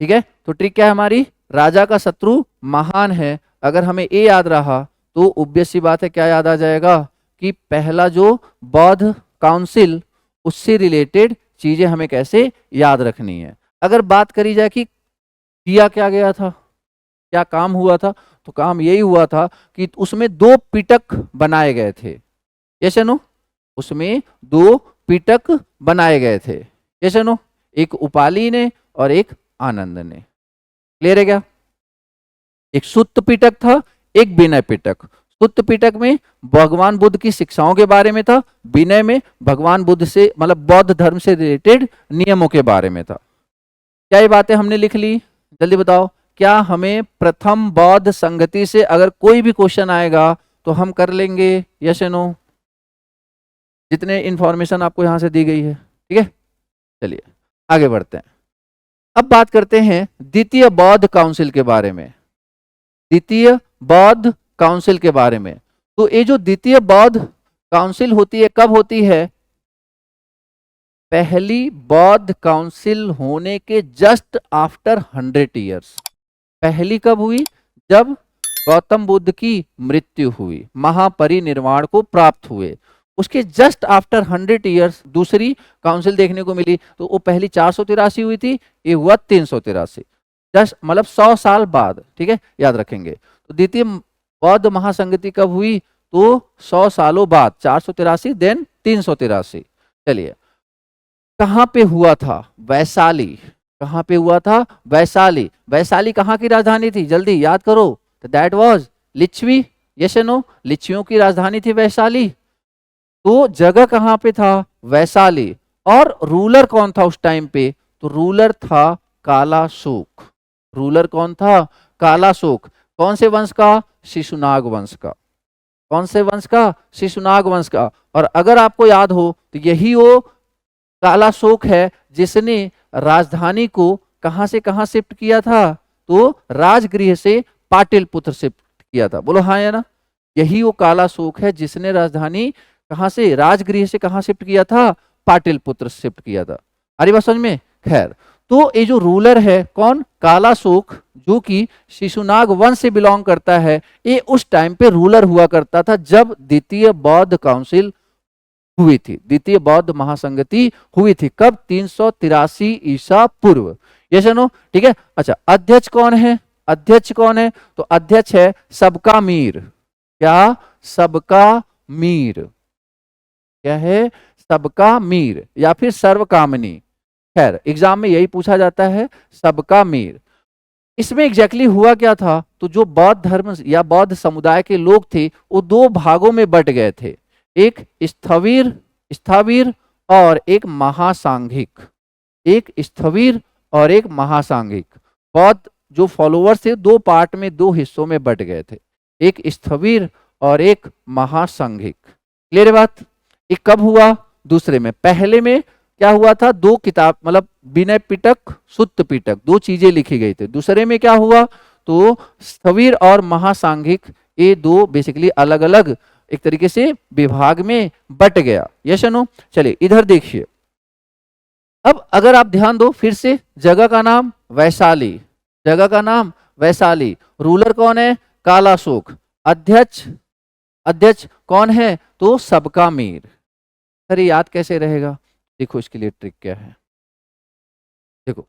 [SPEAKER 1] ठीक है, तो ट्रिक क्या है हमारी? राजा का शत्रु महान है। अगर हमें ये याद रहा तो ऑब्वियस सी बात है क्या याद आ जाएगा? कि पहला जो बौद्ध काउंसिल, उससे रिलेटेड चीजें हमें कैसे याद रखनी है। अगर बात करी जाए कि किया क्या गया था, क्या काम हुआ था, तो काम यही हुआ था कि उसमें 2 पिटक बनाए गए थे। Yes no? उसमें 2 पिटक बनाए गए थे। Yes no? एक उपाली ने और एक आनंद ने। क्लियर है क्या? एक सुत्त पिटक था, एक विनय पिटक। सुत्त पिटक में भगवान बुद्ध की शिक्षाओं के बारे में था, विनय में भगवान बुद्ध से मतलब बौद्ध धर्म से रिलेटेड नियमों के बारे में था। क्या ये बातें हमने लिख ली? जल्दी बताओ। क्या हमें प्रथम बौद्ध संगति से अगर कोई भी क्वेश्चन आएगा तो हम कर लेंगे? यस या नो? जितने इंफॉर्मेशन आपको यहां से दी गई है। ठीक है, चलिए आगे बढ़ते हैं। अब बात करते हैं द्वितीय बौद्ध काउंसिल के बारे में। द्वितीय बौद्ध काउंसिल के बारे में। तो ये जो द्वितीय बौद्ध काउंसिल होती है, कब होती है? पहली बौद्ध काउंसिल होने के जस्ट आफ्टर 100 ईयर्स। पहली कब हुई? जब गौतम बुद्ध की मृत्यु हुई, महापरिनिर्वाण को प्राप्त हुए, उसके जस्ट आफ्टर 100 ईयर्स दूसरी काउंसिल देखने को मिली। तो वो पहली 483 हुई थी, ये हुआ 383, जस्ट मतलब 100 साल बाद। ठीक है, याद रखेंगे। तो द्वितीय बौद्ध महासंगति कब हुई? तो 100 सालों बाद, 483 देन 383। चलिए, कहां पे हुआ था? वैशाली। कहां पे हुआ था? वैशाली। वैशाली कहां की राजधानी थी? जल्दी याद करो। तो that was Licchavi. Yes no, लिच्छवियों की राजधानी थी वैशाली। तो जगह कहां पे था? वैशाली। और रूलर कौन था उस टाइम पे? तो रूलर था कालाशोक। रूलर कौन था? कालाशोक। कौन से वंश का? शिशुनाग वंश का। कौन से वंश का? शिशुनाग वंश का। और अगर आपको याद हो तो यही वो कालाशोक है जिसने राजधानी को कहां से कहां शिफ्ट किया था? तो राजगृह से पाटलिपुत्र शिफ्ट किया था। बोलो हाँ या ना? यही वो कालाशोक है जिसने राजधानी कहां से, राजगृह से कहां शिफ्ट किया था? पाटलिपुत्र शिफ्ट किया था। अरे बात समझ में? खैर, तो ये जो रूलर है कौन? कालाशोक, जो कि शिशुनाग वंश से बिलोंग करता है। ये उस टाइम पे रूलर हुआ करता था जब द्वितीय बौद्ध काउंसिल हुई थी, द्वितीय बौद्ध महासंगति हुई थी। कब? 383 ईसा पूर्व। Yes no? ठीक है। अच्छा, अध्यक्ष कौन है? अध्यक्ष कौन है? तो अध्यक्ष है सबका मीर। क्या? सबका मीर। क्या है? सबका मीर या फिर सर्वकामनी। खैर, एग्जाम में यही पूछा जाता है, सबका मीर। इसमें एग्जैक्टली हुआ क्या था? तो जो बौद्ध धर्म या बौद्ध समुदाय के लोग थे वो दो भागों में बट गए थे, एक स्थविर स्थविर और एक महासांघिक। एक स्थविर और एक महासांघिक। बौद्ध जो फॉलोअर्स थे दो पार्ट में, दो हिस्सों में बट गए थे, एक स्थविर और एक महासांघिक। क्लियर है बात? ये कब हुआ? दूसरे में। पहले में क्या हुआ था? दो किताब, मतलब विनय पिटक, सुत्त पिटक, दो चीजें लिखी गई थी। दूसरे में क्या हुआ? तो स्थविर और महासांघिक, ये दो बेसिकली अलग अलग एक तरीके से विभाग में बट गया। Yes no? चलिए इधर देखिए। अब अगर आप ध्यान दो, फिर से जगह का नाम वैशाली। जगह का नाम वैशाली। रूलर कौन है? कालाशोक। अध्यक्ष, अध्यक्ष कौन है? तो सबका मीर। सर ये याद कैसे रहेगा? देखो इसके लिए ट्रिक क्या है। देखो,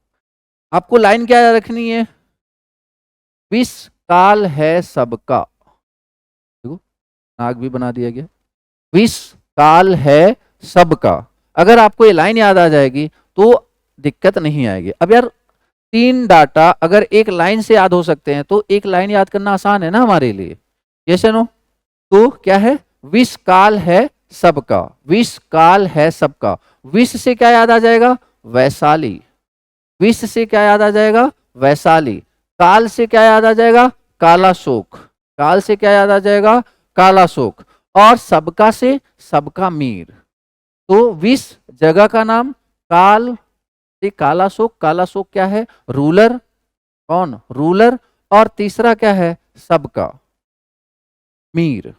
[SPEAKER 1] आपको लाइन क्या रखनी है? विष काल है सबका। देखो, नाग भी बना दिया गया। विष काल है सबका। अगर आपको ये लाइन याद आ जाएगी तो दिक्कत नहीं आएगी। अब यार, तीन डाटा अगर एक लाइन से याद हो सकते हैं तो एक लाइन याद करना आसान है ना हमारे लिए। Yes no? तो क्या है? विष काल है सबका। विष काल है सबका। विष से क्या याद आ जाएगा? वैशाली। विष से क्या याद आ जाएगा? वैशाली। काल से क्या याद आ जाएगा? कालाशोक। काल से क्या याद आ जाएगा? कालाशोक। और सबका से सबका मीर। तो विष जगह का नाम, काल से कालाशोक। कालाशोक क्या है? रूलर। कौन? रूलर। और तीसरा क्या है? सबका मीर।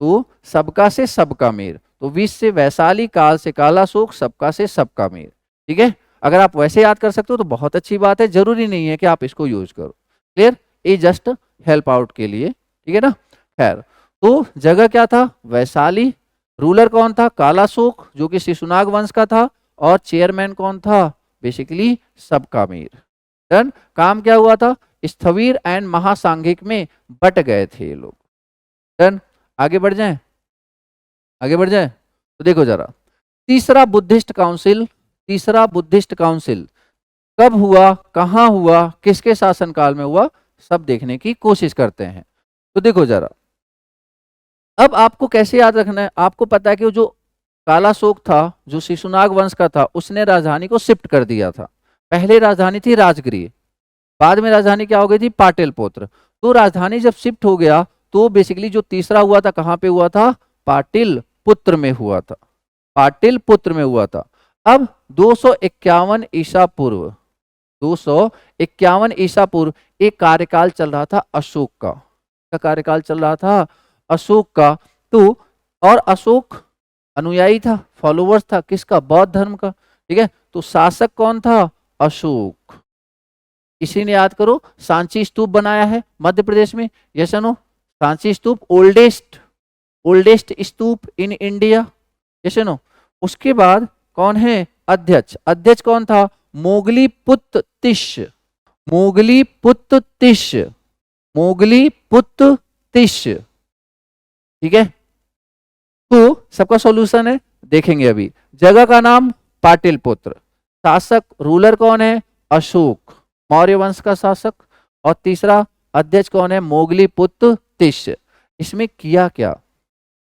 [SPEAKER 1] तो सबका से सबका मीर। तो विष से वैशाली, काल से कालाशोक, सबका से सबका मीर। ठीक है, अगर आप वैसे याद कर सकते हो तो बहुत अच्छी बात है, जरूरी नहीं है कि आप इसको यूज करो। क्लियर? ये जस्ट हेल्प आउट के लिए। ठीक है ना? खैर, तो जगह क्या था? वैशाली। रूलर कौन था? कालाशोक, जो कि शिशुनाग वंश का था। और चेयरमैन कौन था? बेसिकली सबका मीर। डन। काम क्या हुआ था? स्थविर एंड महासांघिक में बट गए थे ये लोग। डन। आगे बढ़ जाएं? आगे बढ़ जाएं? तो देखो जरा, तीसरा बुद्धिस्ट काउंसिल। तीसरा बुद्धिस्ट काउंसिल कब हुआ, कहां हुआ, किसके शासनकाल में हुआ, सब देखने की कोशिश करते हैं। तो देखो जरा, अब आपको कैसे याद रखना है? आपको पता है कि वो जो कालाशोक था, जो शिशुनाग वंश का था, उसने राजधानी को शिफ्ट कर दिया था। पहले राजधानी थी राजगृह, बाद में राजधानी क्या हो गई थी? पाटलिपुत्र। तो राजधानी जब शिफ्ट हो गया तो बेसिकली जो तीसरा हुआ था कहां पे हुआ था? पाटलिपुत्र में हुआ था। पाटलिपुत्र में हुआ था। अब 251 ईसा पूर्व, 251 ईसा पूर्व एक कार्यकाल चल रहा था अशोक का। क्या कार्यकाल चल रहा था? अशोक का। तो और अशोक अनुयायी था, फॉलोवर्स था किसका, बौद्ध धर्म का, ठीक है। तो शासक कौन था, अशोक। इसी ने याद करो सांची स्तूप बनाया है मध्य प्रदेश में, yes no, Sanchi stupa oldest oldest stupa in India, yes no. उसके बाद कौन है, अध्यक्ष, अध्यक्ष कौन था, मोगली पुत्र तिष्य, मोगली पुत्र तिष्य, मोगली पुत्र तिष्य, ठीक है। तो सबका सॉल्यूशन है, देखेंगे अभी। जगह का नाम पाटिलपुत्र, शासक रूलर कौन है, अशोक मौर्य वंश का शासक, और तीसरा अध्यक्ष कौन है, मोगली पुत्र तिष्य। इसमें किया क्या,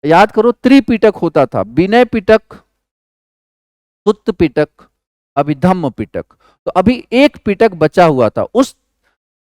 [SPEAKER 1] याद करो त्रिपिटक होता था, विनय पिटक, सुत्त पिटक, अभिधम्म पिटक। तो अभी एक पिटक बचा हुआ था, उस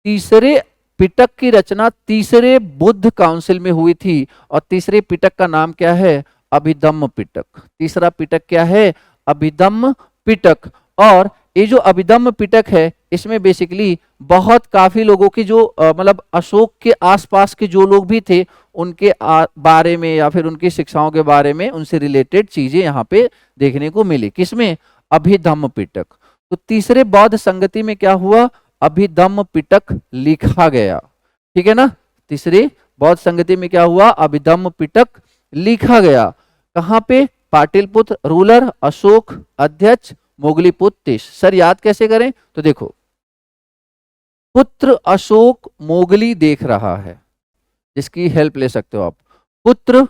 [SPEAKER 1] तीसरे पिटक की रचना तीसरे बुद्ध काउंसिल में हुई थी, और तीसरे पिटक का नाम क्या है, अभिधम्म पिटक। तीसरा पिटक क्या है, अभिधम्म पिटक। और ये जो अभिधम्म पिटक है, इसमें बेसिकली बहुत काफी लोगों की जो मतलब अशोक के आसपास के जो लोग भी थे उनके बारे में या फिर उनकी शिक्षाओं के बारे में, उनसे रिलेटेड चीजें यहाँ पे देखने को मिली, किसमें, अभिधम्म पिटक। तो तीसरे बौद्ध संगति में क्या हुआ, अभिधम्म पिटक लिखा गया, ठीक है ना। तीसरे बौद्ध संगति में क्या हुआ, अभिधम्म पिटक लिखा गया। कहाँ पे, पाटिलपुत्र रूलर, अशोक अध्यक्ष, मोगली पुत्र तिष्य। सर याद कैसे करें, तो देखो पुत्र अशोक मोगली देख रहा है, जिसकी हेल्प ले सकते हो आप, पुत्र,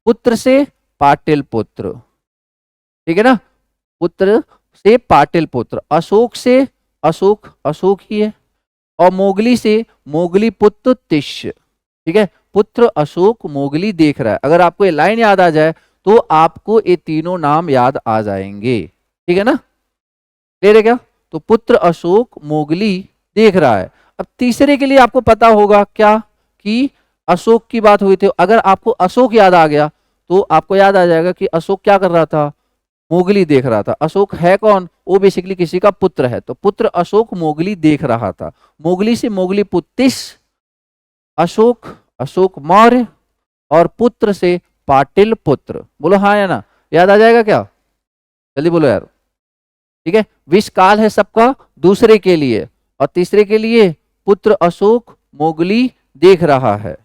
[SPEAKER 1] पुत्र से पाटिलपुत्र, ठीक है ना, पुत्र से पाटिलपुत्र, अशोक से अशोक, अशोक ही है, और मोगली से मोगली पुत्र तिष्य, ठीक है। पुत्र अशोक मोगली देख रहा है, अगर आपको ये लाइन याद आ जाए तो आपको ये तीनों नाम याद आ जाएंगे, ठीक है ना, क्लियर है क्या। तो पुत्र अशोक मोगली देख रहा है। अब तीसरे के लिए आपको पता होगा क्या, कि अशोक की बात हुई थी, अगर आपको अशोक याद आ गया तो आपको याद आ जाएगा कि अशोक क्या कर रहा था, मोगली देख रहा था। अशोक है कौन, वो बेसिकली किसी का पुत्र है, तो पुत्र अशोक मोगली देख रहा था। मोगली से मोगली पुत्र तिष्य, अशोक अशोक मौर्य, और पुत्र से पाटिल पुत्र। बोलो हाँ या ना, याद आ जाएगा क्या, जल्दी बोलो यार, ठीक है। विष काल है सबका दूसरे के लिए, और तीसरे के लिए पुत्र अशोक मोगली देख रहा है,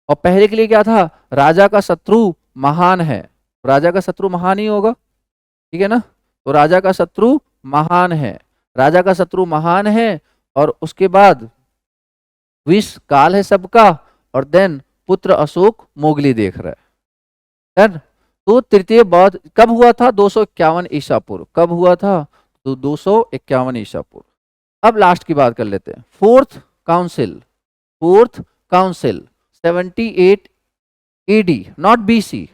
[SPEAKER 1] और पहले के लिए क्या था, राजा का शत्रु महान है, राजा का शत्रु महान ही होगा, ठीक है ना। तो राजा का शत्रु महान है, राजा का शत्रु महान है, और उसके बाद विष काल है सबका, और देन पुत्र अशोक मोगली देख रहा है, डन। तो तृतीय बौद्ध कब हुआ था, 251 ईसा पूर्व, कब हुआ था, तो 251 ईसा पूर्व। अब लास्ट की बात कर लेते हैं, fourth council, fourth council 78 AD, not BC,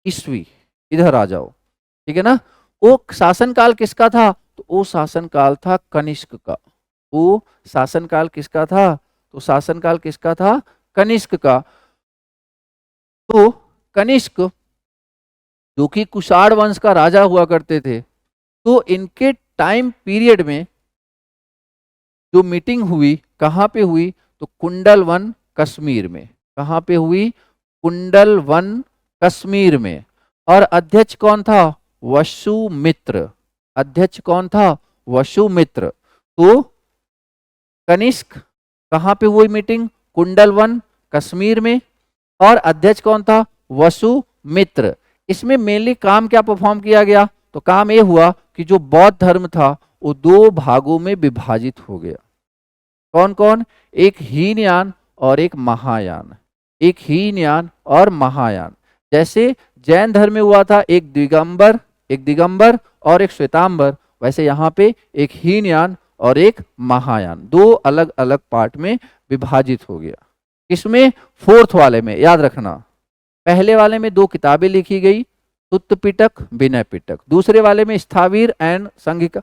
[SPEAKER 1] ईस्वी, इधर आ जाओ, ठीक है ना। वो शासनकाल किसका था, तो वो शासनकाल था कनिष्क का, वो शासनकाल किसका था, तो शासनकाल किसका था, कनिष्क का। तो कनिष्क जो कि कुषाण वंश का राजा हुआ करते थे, तो इनके टाइम पीरियड में जो मीटिंग हुई कहाँ पे हुई, तो कुंडल वन कश्मीर में, कहाँ पे हुई, कुंडल वन कश्मीर में। और अध्यक्ष कौन था, वसुमित्र, अध्यक्ष कौन था, वसुमित्र। तो कनिष्क कहाँ पे हुई मीटिंग, कुंडल वन कश्मीर में, और अध्यक्ष कौन था, वसुमित्र। इसमें मेनली काम क्या परफॉर्म किया गया, तो काम ये हुआ कि जो बौद्ध धर्म था वो दो भागों में विभाजित हो गया। कौन कौन, एक हीनयान और एक महायान, एक हीनयान और महायान। जैसे जैन धर्म में हुआ था एक दिगंबर, एक दिगंबर और एक श्वेतांबर, वैसे यहाँ पे एक हीनयान और एक महायान, दो अलग अलग पार्ट में विभाजित हो गया। इसमें फोर्थ वाले में याद रखना, पहले वाले में दो किताबें लिखी गई, सुत्त पिटक, विनय पिटक। दूसरे वाले में स्थावीर एंड संघिक,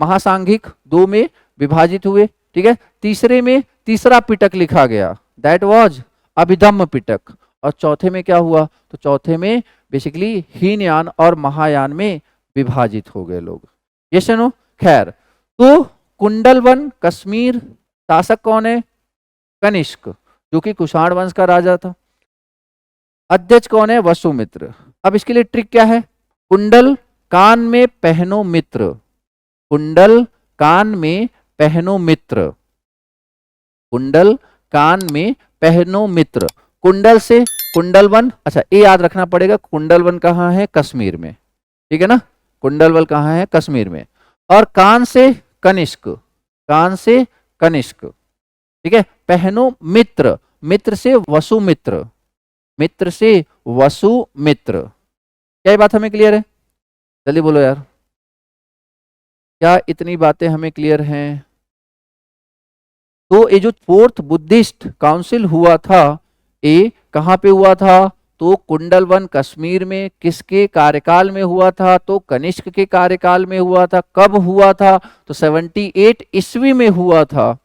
[SPEAKER 1] महासांघिक, दो में विभाजित हुए, ठीक है। तीसरे में तीसरा पिटक लिखा गया, दैट वाज अभिधम्म पिटक। और चौथे में क्या हुआ, तो चौथे में बेसिकली हीनयान और महायान में विभाजित हो गए लोग, ये सुनो। खैर, तो कुंडलवन कश्मीर शासक कौन है, कनिष्क, जो कि कुषाण वंश का राजा था। अध्यक्ष कौन है? वसुमित्र। अब इसके लिए ट्रिक क्या है? कुंडल कान में पहनो मित्र, कुंडल कान में पहनो मित्र, कुंडल कान में पहनो मित्र। कुंडल से कुंडलवन, अच्छा ये याद रखना पड़ेगा, कुंडलवन कहाँ है? कश्मीर में, ठीक है ना, कुंडलवन कहाँ है? कश्मीर में। और कान से कनिष्क, कान से कनिष्क, ठीक है। पहनो मित्र, मित्र से वसुमित्र, मित्र से वसुमित्र। क्या ये बात हमें क्लियर है? जल्दी बोलो यार, क्या इतनी बातें हमें क्लियर हैं? तो ये जो फोर्थ बुद्धिस्ट काउंसिल हुआ था, ये कहाँ पे हुआ था? तो कुंडलवन कश्मीर में। किसके कार्यकाल में हुआ था? तो कनिष्क के कार्यकाल में हुआ था। कब हुआ था? तो 78 ईस्वी में हुआ था।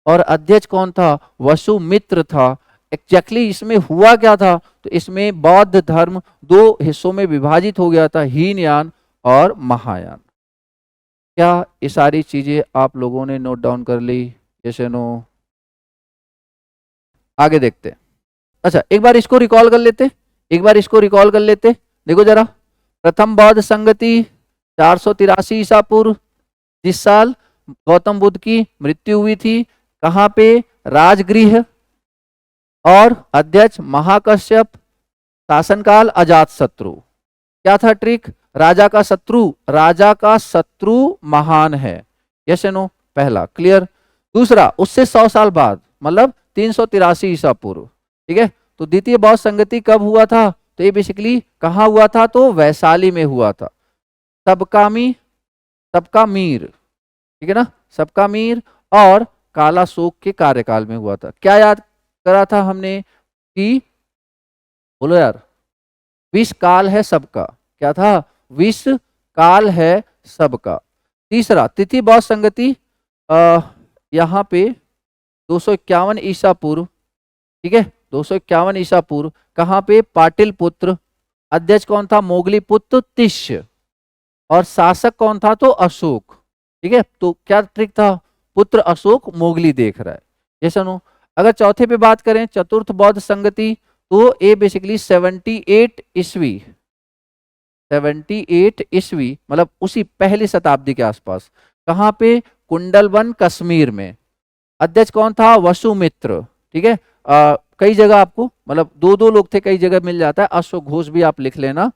[SPEAKER 1] और अध्यक्ष कौन था? वसुमित्र था। एग्जैक्टली इसमें हुआ क्या था? तो इसमें बौद्ध धर्म दो हिस्सों में विभाजित हो गया था, हीनयान और महायान। क्या ये सारी चीजें आप लोगों ने नोट डाउन कर ली? जैसे नो, आगे देखते। अच्छा एक बार इसको रिकॉल कर लेते, एक बार इसको रिकॉल कर लेते। देखो जरा, प्रथम बौद्ध संगति 483 ईसा पूर्व, जिस साल गौतम बुद्ध की मृत्यु हुई थी। कहाँ पे? राजगृह। और अध्यक्ष महाकश्यप, शासनकाल अजातशत्रु। क्या था ट्रिक? राजा का शत्रु, राजा का शत्रु महान है। यस या नो? पहला क्लियर। दूसरा, उससे 100 साल बाद, मतलब 383 ईसा पूर्व, ठीक है। तो द्वितीय बौद्ध संगति कब हुआ था? तो ये बेसिकली कहाँ हुआ था? तो वैशाली में हुआ था। सबका मीर, ठीक है ना, सबका मीर और कालाशोक के कार्यकाल में हुआ था। क्या याद करा था हमने कि, बोलो यार, विष काल है सबका। क्या था? विष काल है सबका। तीसरा, तिथि बौद्ध संगति यहाँ पे 251 ईसा पूर्व, ठीक है, 251 ईसा पूर्व। कहाँ पे? पाटिल पुत्र। अध्यक्ष कौन था? मोगली पुत्र तिष्य। और शासक कौन था? तो अशोक, ठीक है। तो क्या ट्रिक था? पुत्र अशोक मोगली देख रहा है। जैसा नो। अगर चौथे पे बात करें, चतुर्थ बौद्ध संगति, तो ये बेसिकली 78 ईस्वी, 78 ईस्वी, मतलब उसी पहली शताब्दी के आसपास। कहाँ पे? कुंडलवन कश्मीर में। अध्यक्ष कौन था? वसुमित्र, ठीक है। कई जगह आपको, मतलब दो दो लोग थे, कई जगह मिल जाता है, अश्वघोष घोष भी आप लिख लेना।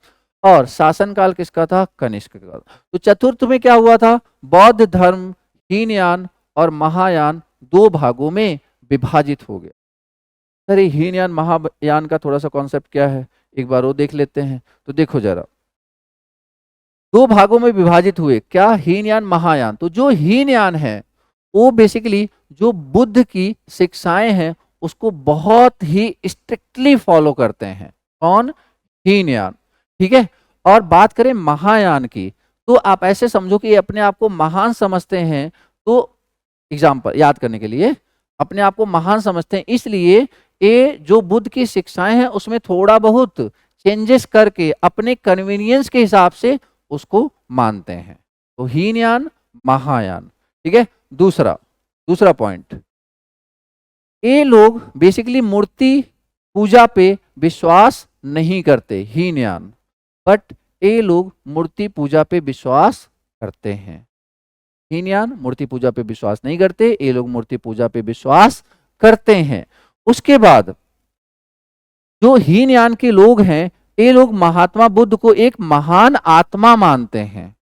[SPEAKER 1] और शासनकाल किसका था? कनिष्क का। तो चतुर्थ में क्या हुआ था? बौद्ध धर्म हीनयान और महायान दो भागों में विभाजित हो गया। सर ये हीनयान महायान का थोड़ा सा कॉन्सेप्ट क्या है, एक बार वो देख लेते हैं। तो देखो जरा, दो भागों में विभाजित हुए, क्या? हीनयान महायान। तो जो हीनयान है वो बेसिकली जो बुद्ध की शिक्षाएं हैं उसको बहुत ही स्ट्रिक्टली फॉलो करते हैं। कौन? हीनयान, ठीक है। और बात करें महायान की, तो आप ऐसे समझो कि ये अपने आप को महान समझते हैं। तो एग्जाम्पल याद करने के लिए, अपने आप को महान समझते हैं, इसलिए ये जो बुद्ध की शिक्षाएं हैं उसमें थोड़ा बहुत चेंजेस करके अपने कन्वीनियंस के हिसाब से उसको मानते हैं। तो हीनयान महायान, ठीक है। दूसरा पॉइंट, ये लोग बेसिकली मूर्ति पूजा पे विश्वास नहीं करते, हीनयान। बट ये लोग मूर्ति पूजा पे विश्वास करते हैं। हीनयान मूर्ति पूजा पे विश्वास नहीं करते, ये लोग मूर्ति पूजा पे विश्वास करते हैं। उसके बाद जो हीनयान के लोग हैं, ये लोग महात्मा बुद्ध को एक महान आत्मा मानते हैं।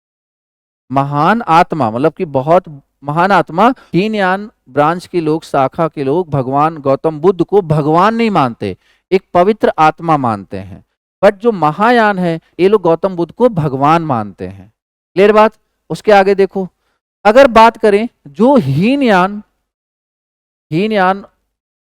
[SPEAKER 1] महान आत्मा मतलब कि बहुत महान आत्मा। हीनयान ब्रांच के लोग, शाखा के लोग, भगवान गौतम बुद्ध को भगवान नहीं मानते, एक पवित्र आत्मा मानते हैं। बट जो महायान है, ये लोग गौतम बुद्ध को भगवान मानते हैं। क्लियर बात? उसके आगे देखो, अगर बात करें जो हीनयान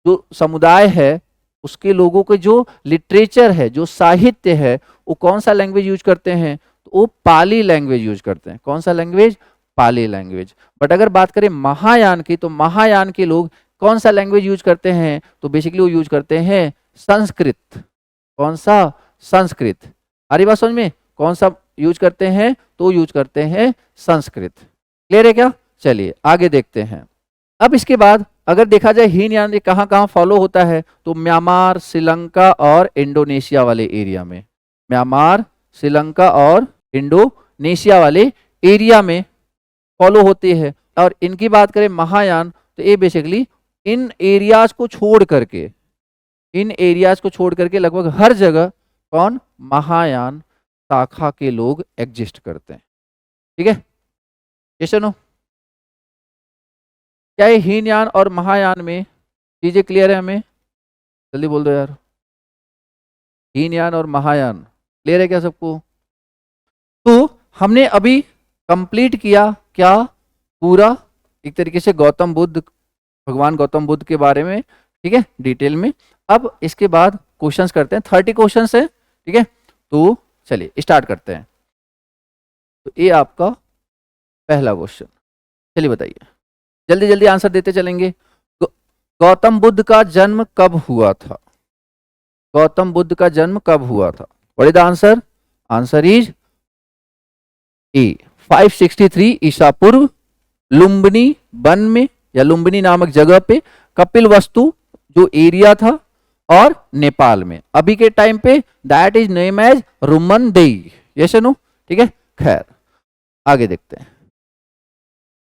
[SPEAKER 1] जो समुदाय है उसके लोगों के जो लिटरेचर है, जो साहित्य है, वो कौन सा लैंग्वेज यूज करते हैं? तो वो पाली लैंग्वेज यूज करते हैं। कौन सा लैंग्वेज? Pali language. बट अगर बात करें महायान की, तो महायान के लोग कौन सा लैंग्वेज यूज करते हैं? तो बेसिकली वो यूज करते हैं संस्कृत। कौन सा? संस्कृत। आ रही बात समझ में? कौन सा यूज करते हैं? तो यूज करते हैं संस्कृत। क्लियर है क्या? चलिए आगे देखते हैं। अब इसके बाद अगर देखा जाए हीनयान ये कहाँ कहाँ फॉलो होता है, तो म्यांमार, श्रीलंका और इंडोनेशिया वाले एरिया में, म्यांमार, श्रीलंका और इंडोनेशिया वाले एरिया में फॉलो होती है। और इनकी बात करें महायान, तो ये बेसिकली इन एरियाज को छोड़ करके, इन एरियाज को छोड़ करके लगभग हर जगह कौन, महायान शाखा के लोग एग्जिस्ट करते हैं। ठीक है, ये सुनो, क्या ये हीनयान और महायान में चीजें क्लियर है? हमें जल्दी बोल दो यार, हीनयान और महायान क्लियर है क्या सबको? तो हमने अभी कंप्लीट किया क्या, पूरा एक तरीके से गौतम बुद्ध, भगवान गौतम बुद्ध के बारे में, ठीक है, डिटेल में। अब इसके बाद क्वेश्चंस करते हैं, 30 क्वेश्चंस है, ठीक है। तो चलिए स्टार्ट करते हैं। तो ये आपका पहला क्वेश्चन, चलिए बताइए, जल्दी जल्दी आंसर देते चलेंगे। गौतम बुद्ध का जन्म कब हुआ था? गौतम बुद्ध का जन्म कब हुआ था? What is the answer? Answer is a, 563 ईसा पूर्व, लुम्बिनी वन में या लुम्बिनी नामक जगह पे, कपिल वस्तु जो एरिया था, और नेपाल में। अभी के टाइम पे that is name as Rummindei. Yes no, ठीक है। खैर आगे देखते हैं,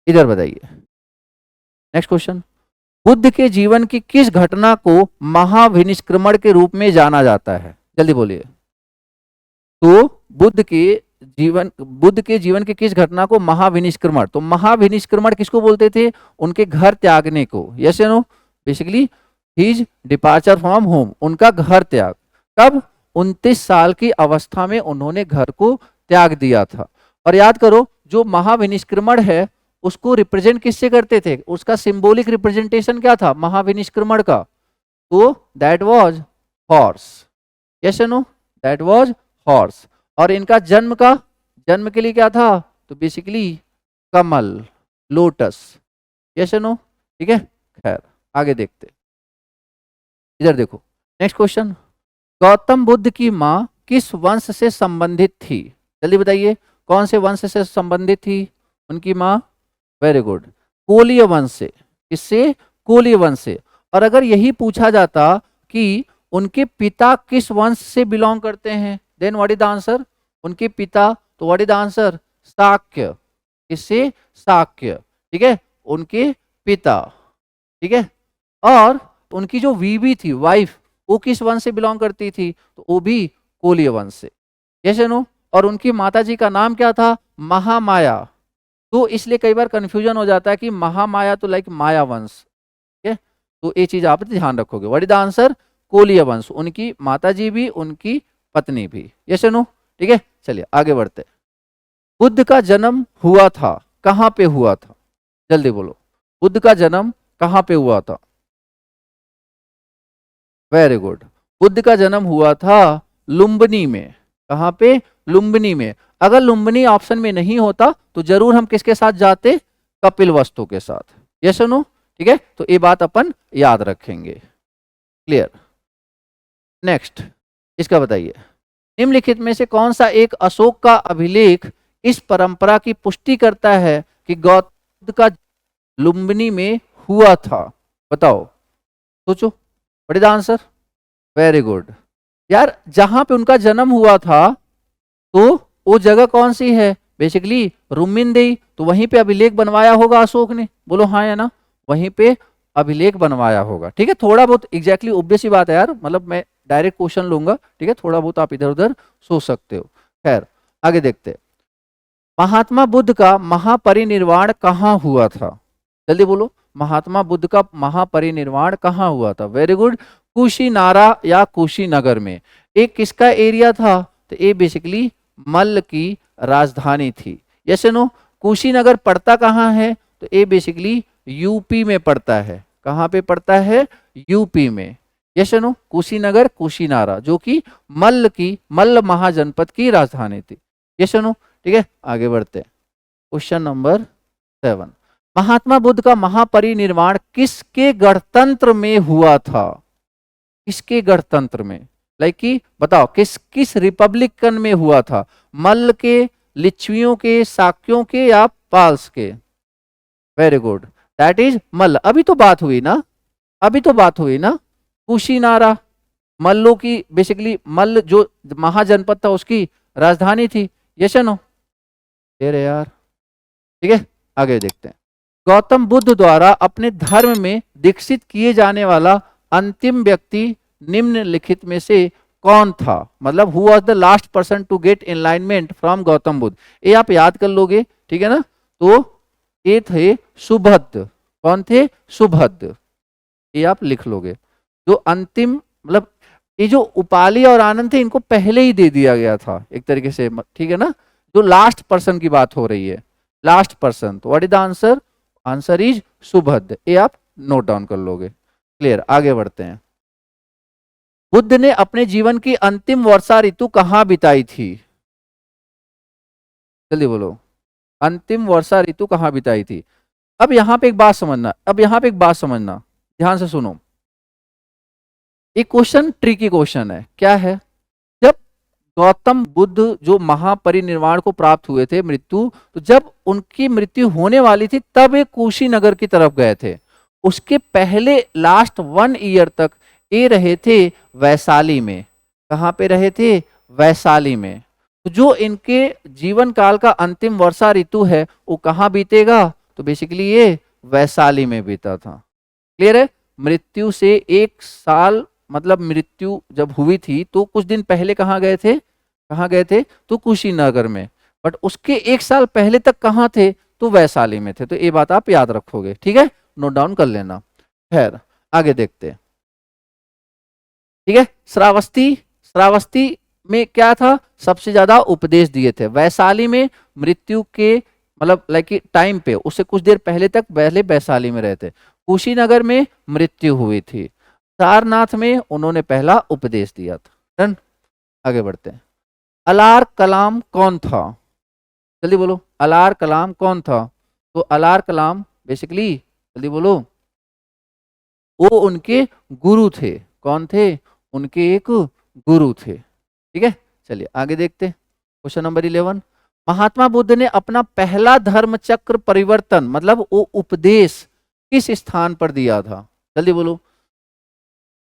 [SPEAKER 1] इधर बताइए नेक्स्ट क्वेश्चन। बुद्ध के जीवन की किस घटना को महाविनिष्क्रमण के रूप में जाना जाता है? जल्दी बोलिए। तो बुद्ध के जीवन के किस घटना को महाविनिष्क्रमण, तो महाविनिष्क्रमण किसको बोलते थे? उनके घर त्यागने को। Yes no, basically his departure from home, उनका घर त्याग। कब? 29 साल की अवस्था में उन्होंने घर को त्याग दिया था। और याद करो, जो महाविनिष्क्रमण है उसको रिप्रेजेंट किससे करते थे? उसका सिंबॉलिक रिप्रेजेंटेशन क्या था महाविनिष्क्रमण का? तो that was horse. Yes no, that was horse. और इनका जन्म के लिए क्या था? तो बेसिकली कमल, लोटस। यस नो, ठीक है। खैर आगे देखते, इधर देखो नेक्स्ट क्वेश्चन। गौतम बुद्ध की माँ किस वंश से संबंधित थी? जल्दी बताइए, कौन से वंश से संबंधित थी उनकी माँ? वेरी गुड, कोलीय वंश से। किससे? कोलीय वंश से। और अगर यही पूछा जाता कि उनके पिता किस वंश से बिलोंग करते हैं, then what is the answer? उनके पिता, तो what is the answer? Shakya. किससे? शाक्य, ठीक है, उनके पिता, ठीक है। और उनकी जो बीवी थी, वाइफ, वो किस वंश से बिलोंग करती थी? तो वो भी कोलीय वंश से। Yes no. और उनकी माताजी का नाम क्या था? महामाया। तो इसलिए कई बार कंफ्यूजन हो जाता है कि महामाया तो लाइक माया वंश, ठीक है। तो ये चीज आप ध्यान रखोगे। What is the answer? Koliya वंश, उनकी माताजी भी उनकी पत्नी भी। यस नो, ठीक है। चलिए आगे बढ़ते। बुद्ध का जन्म हुआ था, कहाँ पे हुआ था? जल्दी बोलो, बुद्ध का जन्म कहाँ पे हुआ था? वेरी गुड, बुद्ध का जन्म हुआ था लुम्बिनी में। कहाँ पे? लुम्बिनी में। अगर लुम्बिनी ऑप्शन में नहीं होता तो जरूर हम किसके साथ जाते? कपिल वस्तु के साथ। यस नो, ठीक है। तो ये बात अपन याद रखेंगे। क्लियर। नेक्स्ट, इसका बताइए, निम्नलिखित में से कौन सा एक अशोक का अभिलेख इस परंपरा की पुष्टि करता है कि गौतम बुद्ध का लुम्बिनी में हुआ था? बताओ, सोचो, what is the answer? Very good यार, जहां पे उनका जन्म हुआ था तो वो जगह कौन सी है? बेसिकली रुमिनदेई। तो वहीं पे अभिलेख बनवाया होगा अशोक ने, बोलो हाँ या ना? वहीं पे अभिलेख बनवाया होगा, ठीक है। थोड़ा बहुत एग्जैक्टली ऑब्वियस ही बात है यार, मतलब मैं डायरेक्ट क्वेश्चन लूंगा, ठीक है, थोड़ा बहुत आप इधर उधर सोच सकते हो। खैर आगे देखते, महात्मा बुद्ध का महापरिनिर्वाण कहाँ हुआ था? जल्दी बोलो, महात्मा बुद्ध का महापरिनिर्वाण कहाँ हुआ था? वेरी गुड, कुशीनारा या कुशीनगर में। एक किसका एरिया था? तो ये बेसिकली मल्ल की राजधानी थी। यस नो, कुशीनगर पड़ता कहाँ है? तो ये बेसिकली यूपी में पड़ता है। कहाँ पे पड़ता है? यूपी में। यस नो, कुशीनगर, कुशीनारा, जो कि मल्ल महाजनपद की राजधानी थी। यस नो, ठीक है। आगे बढ़ते हैं, क्वेश्चन नंबर 7। महात्मा बुद्ध का महापरिनिर्वाण किसके गणतंत्र में हुआ था? किसके गणतंत्र में? लाइक कि बताओ, किस रिपब्लिकन में हुआ था? मल्ल के, लिच्छवियों के, शाक्यों के या पाल्स के? वेरी गुड, दैट इज मल्ल। अभी तो बात हुई ना, अभी तो बात हुई ना, कुशीनारा मल्लों की, बेसिकली मल्ल जो महाजनपद था उसकी राजधानी थी। यस नो, तेरे यार, ठीक है। आगे देखते हैं। गौतम बुद्ध द्वारा अपने धर्म में दीक्षित किए जाने वाला अंतिम व्यक्ति निम्नलिखित में से कौन था? मतलब who was the last person to get enlightenment from Gautam Buddha. ये आप याद कर लोगे, ठीक है ना। तो ये थे सुभद्र। कौन थे? सुभद्र। ये आप लिख लोगे। जो अंतिम, मतलब ये जो उपाली और आनंद थे इनको पहले ही दे दिया गया था एक तरीके से, ठीक है ना। जो लास्ट पर्सन की बात हो रही है, लास्ट पर्सन, तो what is the answer? Answer is Subhadra. ये आप नोट डाउन कर लोगे। क्लियर, आगे बढ़ते हैं। बुद्ध ने अपने जीवन की अंतिम वर्षा ऋतु कहां बिताई थी? जल्दी बोलो, अंतिम वर्षा ऋतु कहां बिताई थी? अब यहां पे एक बात समझना, अब यहां पे एक बात समझना, ध्यान से सुनो। एक क्वेश्चन ट्रिकी क्वेश्चन है। क्या है? जब गौतम बुद्ध जो महापरिनिर्वाण को प्राप्त हुए थे, मृत्यु, तो जब उनकी मृत्यु होने वाली थी तब ये कुशीनगर की तरफ गए थे। उसके पहले लास्ट 1 ईयर तक ये रहे थे वैशाली में। कहां पे रहे थे? वैशाली में। तो जो इनके जीवन काल का अंतिम वर्षा ऋतु है वो कहां बीतेगा? तो बेसिकली ये वैशाली में बीता था। क्लियर है? मृत्यु से 1 साल, मतलब मृत्यु जब हुई थी तो कुछ दिन पहले कहाँ गए थे? कहाँ गए थे? तो कुशीनगर में। बट उसके 1 साल पहले तक कहाँ थे? तो वैशाली में थे। तो ये बात आप याद रखोगे, ठीक है, नोट डाउन कर लेना। खैर, आगे देखते हैं, ठीक है। श्रावस्ती, श्रावस्ती में क्या था? सबसे ज्यादा उपदेश दिए थे। वैशाली में मृत्यु के, मतलब लाइक टाइम पे, उससे कुछ देर पहले तक पहले वैशाली में रहते। कुशीनगर में मृत्यु हुई थी। सारनाथ में उन्होंने पहला उपदेश दिया था। डन, आगे बढ़ते हैं। अलार कलाम कौन था? जल्दी बोलो, अलार कलाम कौन था? तो अलार कलाम बेसिकली, जल्दी बोलो, वो उनके गुरु थे। कौन थे? उनके एक गुरु थे। ठीक है, चलिए आगे देखते हैं। Question number 11। महात्मा बुद्ध ने अपना पहला धर्म चक्र परिवर्तन, मतलब वो उपदेश किस स्थान पर दिया था? जल्दी बोलो।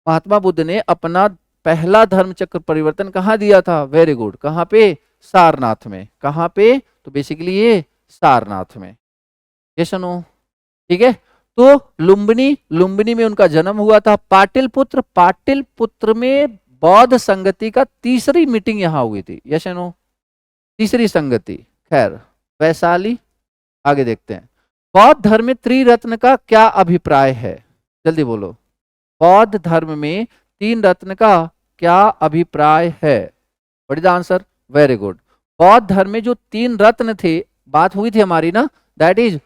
[SPEAKER 1] महात्मा बुद्ध ने अपना पहला धर्म चक्र परिवर्तन कहाँ दिया था? वेरी गुड, कहाँ पे? सारनाथ में। कहाँ पे? तो बेसिकली ये सारनाथ में। ये सुनो, ठीक है। तो लुम्बिनी, लुम्बिनी में उनका जन्म हुआ था। पाटिलपुत्र, पाटिलपुत्र में बौद्ध संगति का तीसरी मीटिंग यहां हुई थी। यस नो, तीसरी संगति। खैर, वैशाली, आगे देखते हैं। बौद्ध धर्म में त्रिरत्न का क्या अभिप्राय है? जल्दी बोलो, बौद्ध धर्म में 3 रत्न का क्या अभिप्राय है? What is the answer? Very good. बौद्ध धर्म में जो 3 रत्न थे, बात हुई थी हमारी ना, दैट इज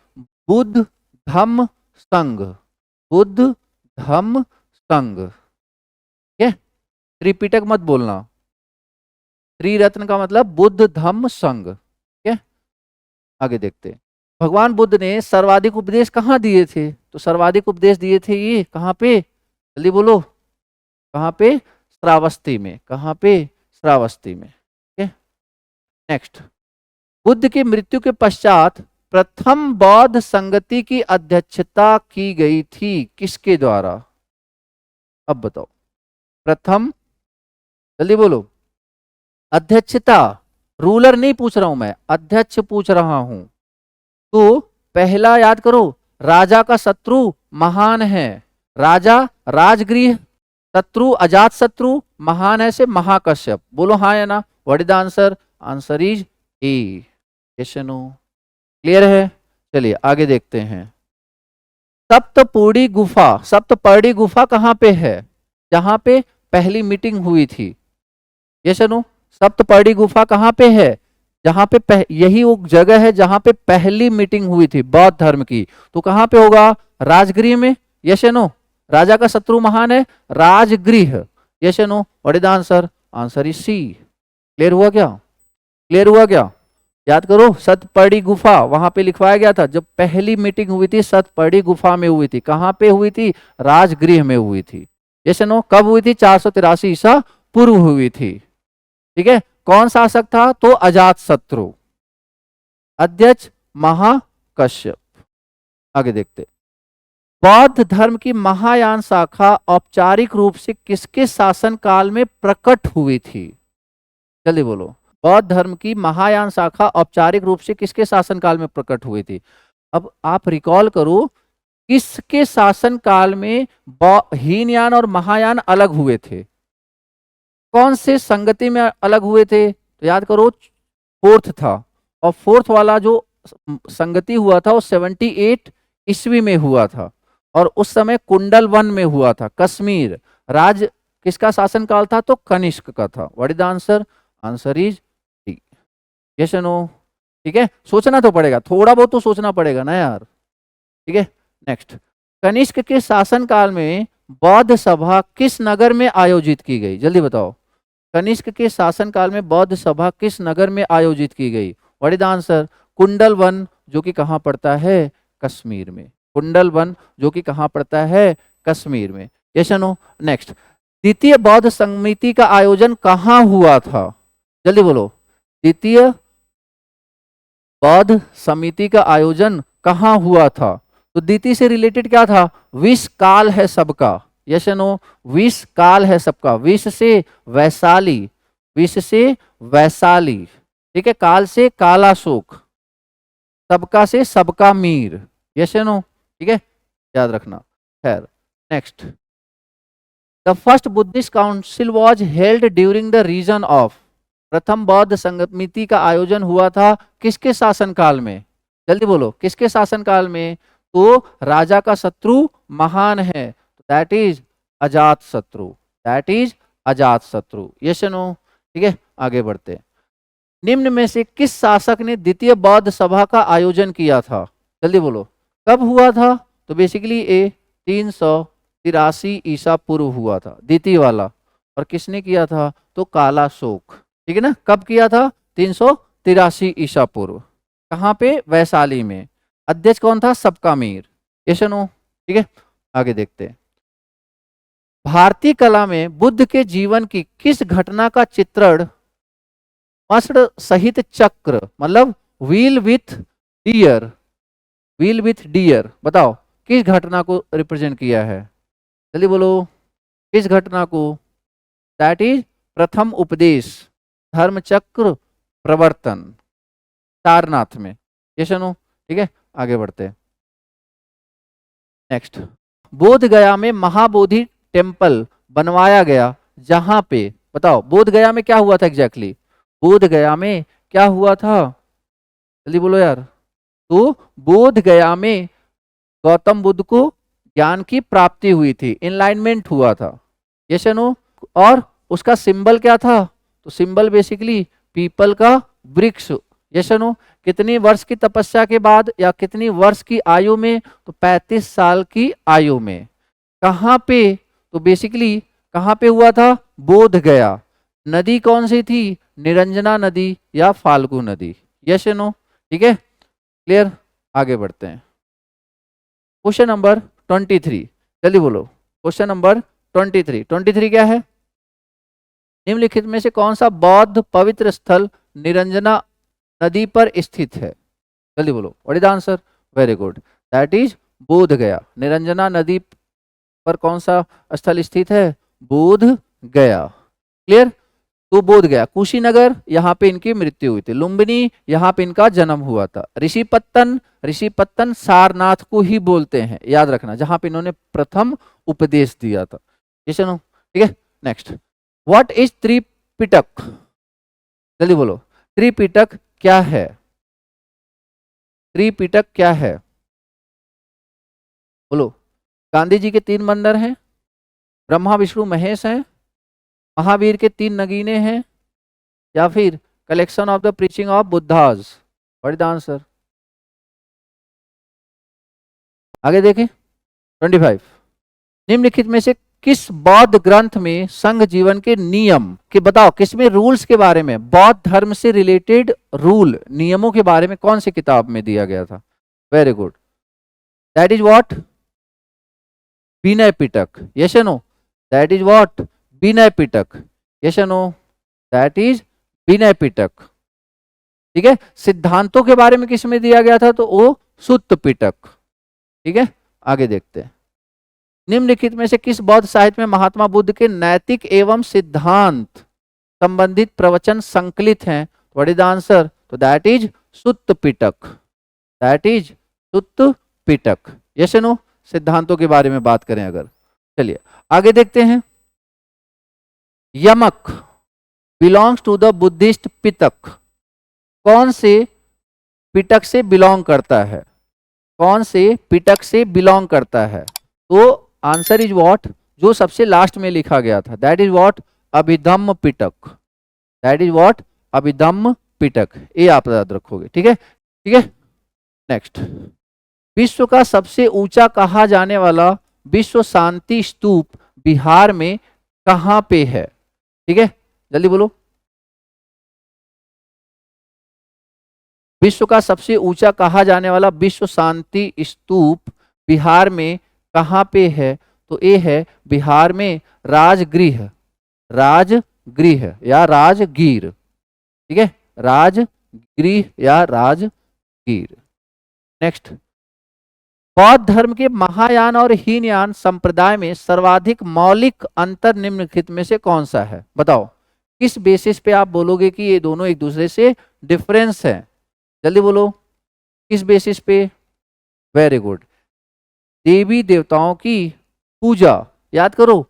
[SPEAKER 1] बुद्ध, धम्म, संघ। बुद्ध, धम्म, संघ। ठीक है, त्रिपिटक मत बोलना। त्रिरत्न का मतलब बुद्ध, धम्म, संघ। ठीक है, आगे देखते हैं। भगवान बुद्ध ने सर्वाधिक उपदेश कहाँ दिए थे? तो सर्वाधिक उपदेश दिए थे ये कहाँ पे? जल्दी बोलो, कहाँ पे? श्रावस्ती में। कहाँ पे? श्रावस्ती में। ठीक है, नेक्स्ट। बुद्ध की मृत्यु के पश्चात प्रथम बौद्ध संगति की अध्यक्षता की गई थी किसके द्वारा? अब बताओ, प्रथम, जल्दी बोलो। अध्यक्षता, रूलर नहीं पूछ रहा हूं मैं, अध्यक्ष पूछ रहा हूं। तो पहला याद करो, राजा का शत्रु महान है। राजा, राजगृह, शत्रु अजात शत्रु, महान है से महाकश्यप। बोलो हाँ या ना? What is the answer? Answer is a. Clear है? चलिए आगे देखते हैं। सप्तपूर्णी गुफा, सप्तपर्णी गुफा कहाँ पे है? जहां पे पहली मीटिंग हुई थी। ये सुनो, सप्तपर्णी गुफा कहाँ पे है? जहां पे यही वो जगह है जहां पे पहली मीटिंग हुई थी बौद्ध धर्म की। तो कहां पे होगा? राजगृह में। यस नो, राजा का शत्रु महान है, Rajagriha. Yes no, what is the answer? Answer is C. Clear हुआ क्या? क्लियर हुआ क्या? याद करो, सतपर्णी गुफा वहां पे लिखवाया गया था। जब पहली मीटिंग हुई थी सतपर्णी गुफा में हुई थी। कहां पे हुई थी? राजगृह में हुई थी। यस नो, कब हुई थी? 483 ईसा पूर्व हुई थी। ठीक है, कौन शासक था? तो अजात शत्रु। अध्यक्ष महाकश्यप। आगे देखते। बौद्ध धर्म की महायान शाखा औपचारिक रूप से किसके शासन काल में प्रकट हुई थी? जल्दी बोलो। बौद्ध धर्म की महायान शाखा औपचारिक रूप से किसके शासन काल में प्रकट हुई थी? अब आप रिकॉल करो, किसके शासन काल में हीनयान और महायान अलग हुए थे? कौन से संगति में अलग हुए थे? तो याद करो, फोर्थ था, और फोर्थ वाला जो संगति हुआ था वो 78 ईस्वी में हुआ था, और उस समय कुंडल वन में हुआ था। कश्मीर राज किसका शासन काल था? तो कनिष्क का था। What is the answer? Answer is D. Yes no? ठीक है, सोचना तो पड़ेगा, थोड़ा बहुत तो सोचना पड़ेगा ना यार। ठीक है, नेक्स्ट। कनिष्क के शासन काल में बौद्ध सभा किस नगर में आयोजित की गई? जल्दी बताओ। कनिष्क के शासन काल में बौद्ध सभा किस नगर में आयोजित की गई? What is the answer? कुंडल वन, जो कि कहां पड़ता है? कश्मीर में। कुंडल वन जो कि कहां पड़ता है? कश्मीर में। Yes no? नेक्स्ट। द्वितीय बौद्ध समिति का आयोजन कहां हुआ था? जल्दी बोलो। द्वितीय बौद्ध समिति का आयोजन कहां हुआ था? तो द्वितीय से रिलेटेड क्या था? विष काल है सबका। Yes no? विष काल है सबका। विष से वैशाली, विष से वैशाली, ठीक है, काल से काला शोक, सबका से सबका मीर। Yes no? ठीक है, याद रखना। खैर, next. The first Buddhist council was held during the region of. प्रथम बौद्ध समिति का आयोजन हुआ था किसके शासन काल में? जल्दी बोलो, किसके शासन काल में? तो राजा का शत्रु महान है, दैट इज अजात शत्रु, that is Ajatashatru. Yes no? ठीक है, आगे बढ़ते। निम्न में से किस शासक ने द्वितीय बौद्ध सभा का आयोजन किया था? जल्दी बोलो। कब हुआ था? तो बेसिकली ये 383 ईसा पूर्व हुआ था, द्वितीय वाला। और किसने किया था? तो काला शोक। ठीक है ना? कब किया था? 383 ईसा पूर्व। कहाँ पे? वैशाली में। अध्यक्ष कौन था? सबका मीर। Yes no? ठीक है, आगे देखते हैं। भारतीय कला में बुद्ध के जीवन की किस घटना का चित्रण मस्त सहित चक्र, मतलब wheel with deer, wheel with deer, बताओ किस घटना को रिप्रेजेंट किया है? जल्दी बोलो, किस घटना को? दैट इज प्रथम उपदेश, धर्मचक्र प्रवर्तन, सारनाथ में। Yes no? ठीक है, आगे बढ़ते हैं। नेक्स्ट। बोध गया में महाबोधि टेम्पल बनवाया गया, जहां पे, बताओ बोध गया में क्या हुआ था एग्जैक्टली? बोध गया में क्या हुआ था? जल्दी बोलो यार। तो बोध गया में गौतम बुद्ध को ज्ञान की प्राप्ति हुई थी, इनलाइनमेंट हुआ था। Yes no? और उसका सिंबल क्या था? तो सिंबल बेसिकली पीपल का वृक्ष। Yes no? कितनी वर्ष की तपस्या के बाद, या कितनी वर्ष की आयु में? तो 35 साल की आयु में। कहां पे? तो बेसिकली कहां पे हुआ था? बोध गया। नदी कौन सी थी? निरंजना नदी या फाल्गु नदी। Yes no? ठीक है, क्लियर? आगे बढ़ते हैं। क्वेश्चन नंबर 23, जल्दी बोलो। क्वेश्चन नंबर 23 क्या है? निम्नलिखित में से कौन सा बौद्ध पवित्र स्थल निरंजना नदी पर स्थित है? जल्दी बोलो। What is the answer? Very good, that is बोध गया। निरंजना नदी पर कौन सा स्थल स्थित है? बोध गया। क्लियर? तो बोध गया। कुशीनगर, यहाँ पे इनकी मृत्यु हुई थी। लुम्बिनी, यहाँ पे इनका जन्म हुआ था। ऋषिपत्तन सारनाथ को ही बोलते हैं, याद रखना, जहां पे इन्होंने प्रथम उपदेश दिया था। ठीक है, नेक्स्ट। What is Tripitaka? जल्दी बोलो, त्रिपिटक क्या है? त्रिपिटक क्या है? बोलो। गांधी जी के 3 मंदिर हैं, ब्रह्मा विष्णु महेश हैं, महावीर के 3 नगीने हैं, या फिर collection of the preaching of Buddha's. What is the answer? आगे देखें 25। निम्नलिखित में से किस बौद्ध ग्रंथ में संघ जीवन के नियम के, बताओ किसमें रूल्स के बारे में, बौद्ध धर्म से रिलेटेड रूल, नियमों के बारे में कौन सी किताब में दिया गया था? Very good, that is what? Vinaya Pitaka. Yes no? That is what? Vinaya Pitaka. Yes no? That is Vinaya Pitaka. ठीक है, सिद्धांतों के बारे में किसमें दिया गया था? तो वो सुत्त पिटक। ठीक है, आगे देखते हैं। निम्नलिखित में से किस बौद्ध साहित्य में महात्मा बुद्ध के नैतिक एवं सिद्धांत संबंधित प्रवचन संकलित हैं? What is the answer? तो that is Sutta Pitaka, that is Sutta Pitaka. Yes no, सिद्धांतों के बारे में बात करें अगर। चलिए आगे देखते हैं। यमक बिलोंग्स टू द बुद्धिस्ट पिटक, कौन से पिटक से बिलोंग करता है? कौन से पिटक से बिलोंग करता है? तो आंसर इज व्हाट, जो सबसे लास्ट में लिखा गया था, that is what, Abhidhamma Pitaka, that is what, Abhidhamma Pitaka. ये आप याद रखोगे, ठीक है, ठीक है। नेक्स्ट, विश्व का सबसे ऊंचा कहा जाने वाला विश्व शांति स्तूप बिहार में कहां पे है? ठीक है, जल्दी बोलो। विश्व का सबसे ऊंचा कहा जाने वाला विश्व शांति स्तूप बिहार में कहां पे है? तो ये है बिहार में राजगृह, राजगृह या राजगीर, ठीक है, राजगृह या राजगीर। नेक्स्ट, बौद्ध धर्म के महायान और हीनयान संप्रदाय में सर्वाधिक मौलिक अंतर निम्नलिखित में से कौन सा है? बताओ, किस बेसिस पे आप बोलोगे कि ये दोनों एक दूसरे से डिफरेंस है? जल्दी बोलो, किस बेसिस पे? वेरी गुड, देवी देवताओं की पूजा। याद करो,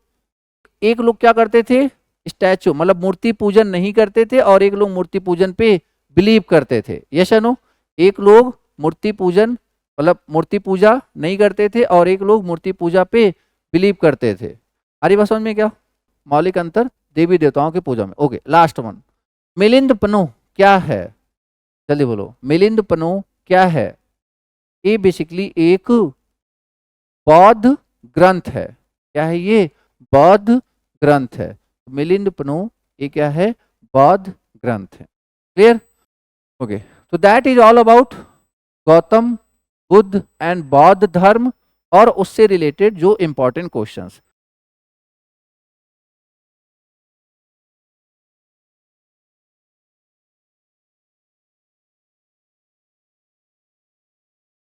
[SPEAKER 1] एक लोग क्या करते थे, स्टैचू मतलब मूर्ति पूजन नहीं करते थे, और एक लोग मूर्ति पूजन पे बिलीव करते थे। यस या नो? एक लोग मूर्ति पूजन मतलब मूर्ति पूजा नहीं करते थे, और एक लोग मूर्ति पूजा पे बिलीव करते थे। अरे बस समझ में क्या मौलिक अंतर देवी देवताओं की पूजा में? Okay, last one, Milind Pannu क्या है? जल्दी बोलो, मिलिंद पन्नु क्या है? ये बेसिकली एक बौद्ध ग्रंथ है। क्या है ये? बौद्ध ग्रंथ है। मिलिंद पन्नु ये क्या है? बौद्ध ग्रंथ है। क्लियर? ओके, तो that is all about Gautam Buddha and बौद्ध धर्म और उससे रिलेटेड जो इंपॉर्टेंट क्वेश्चंस।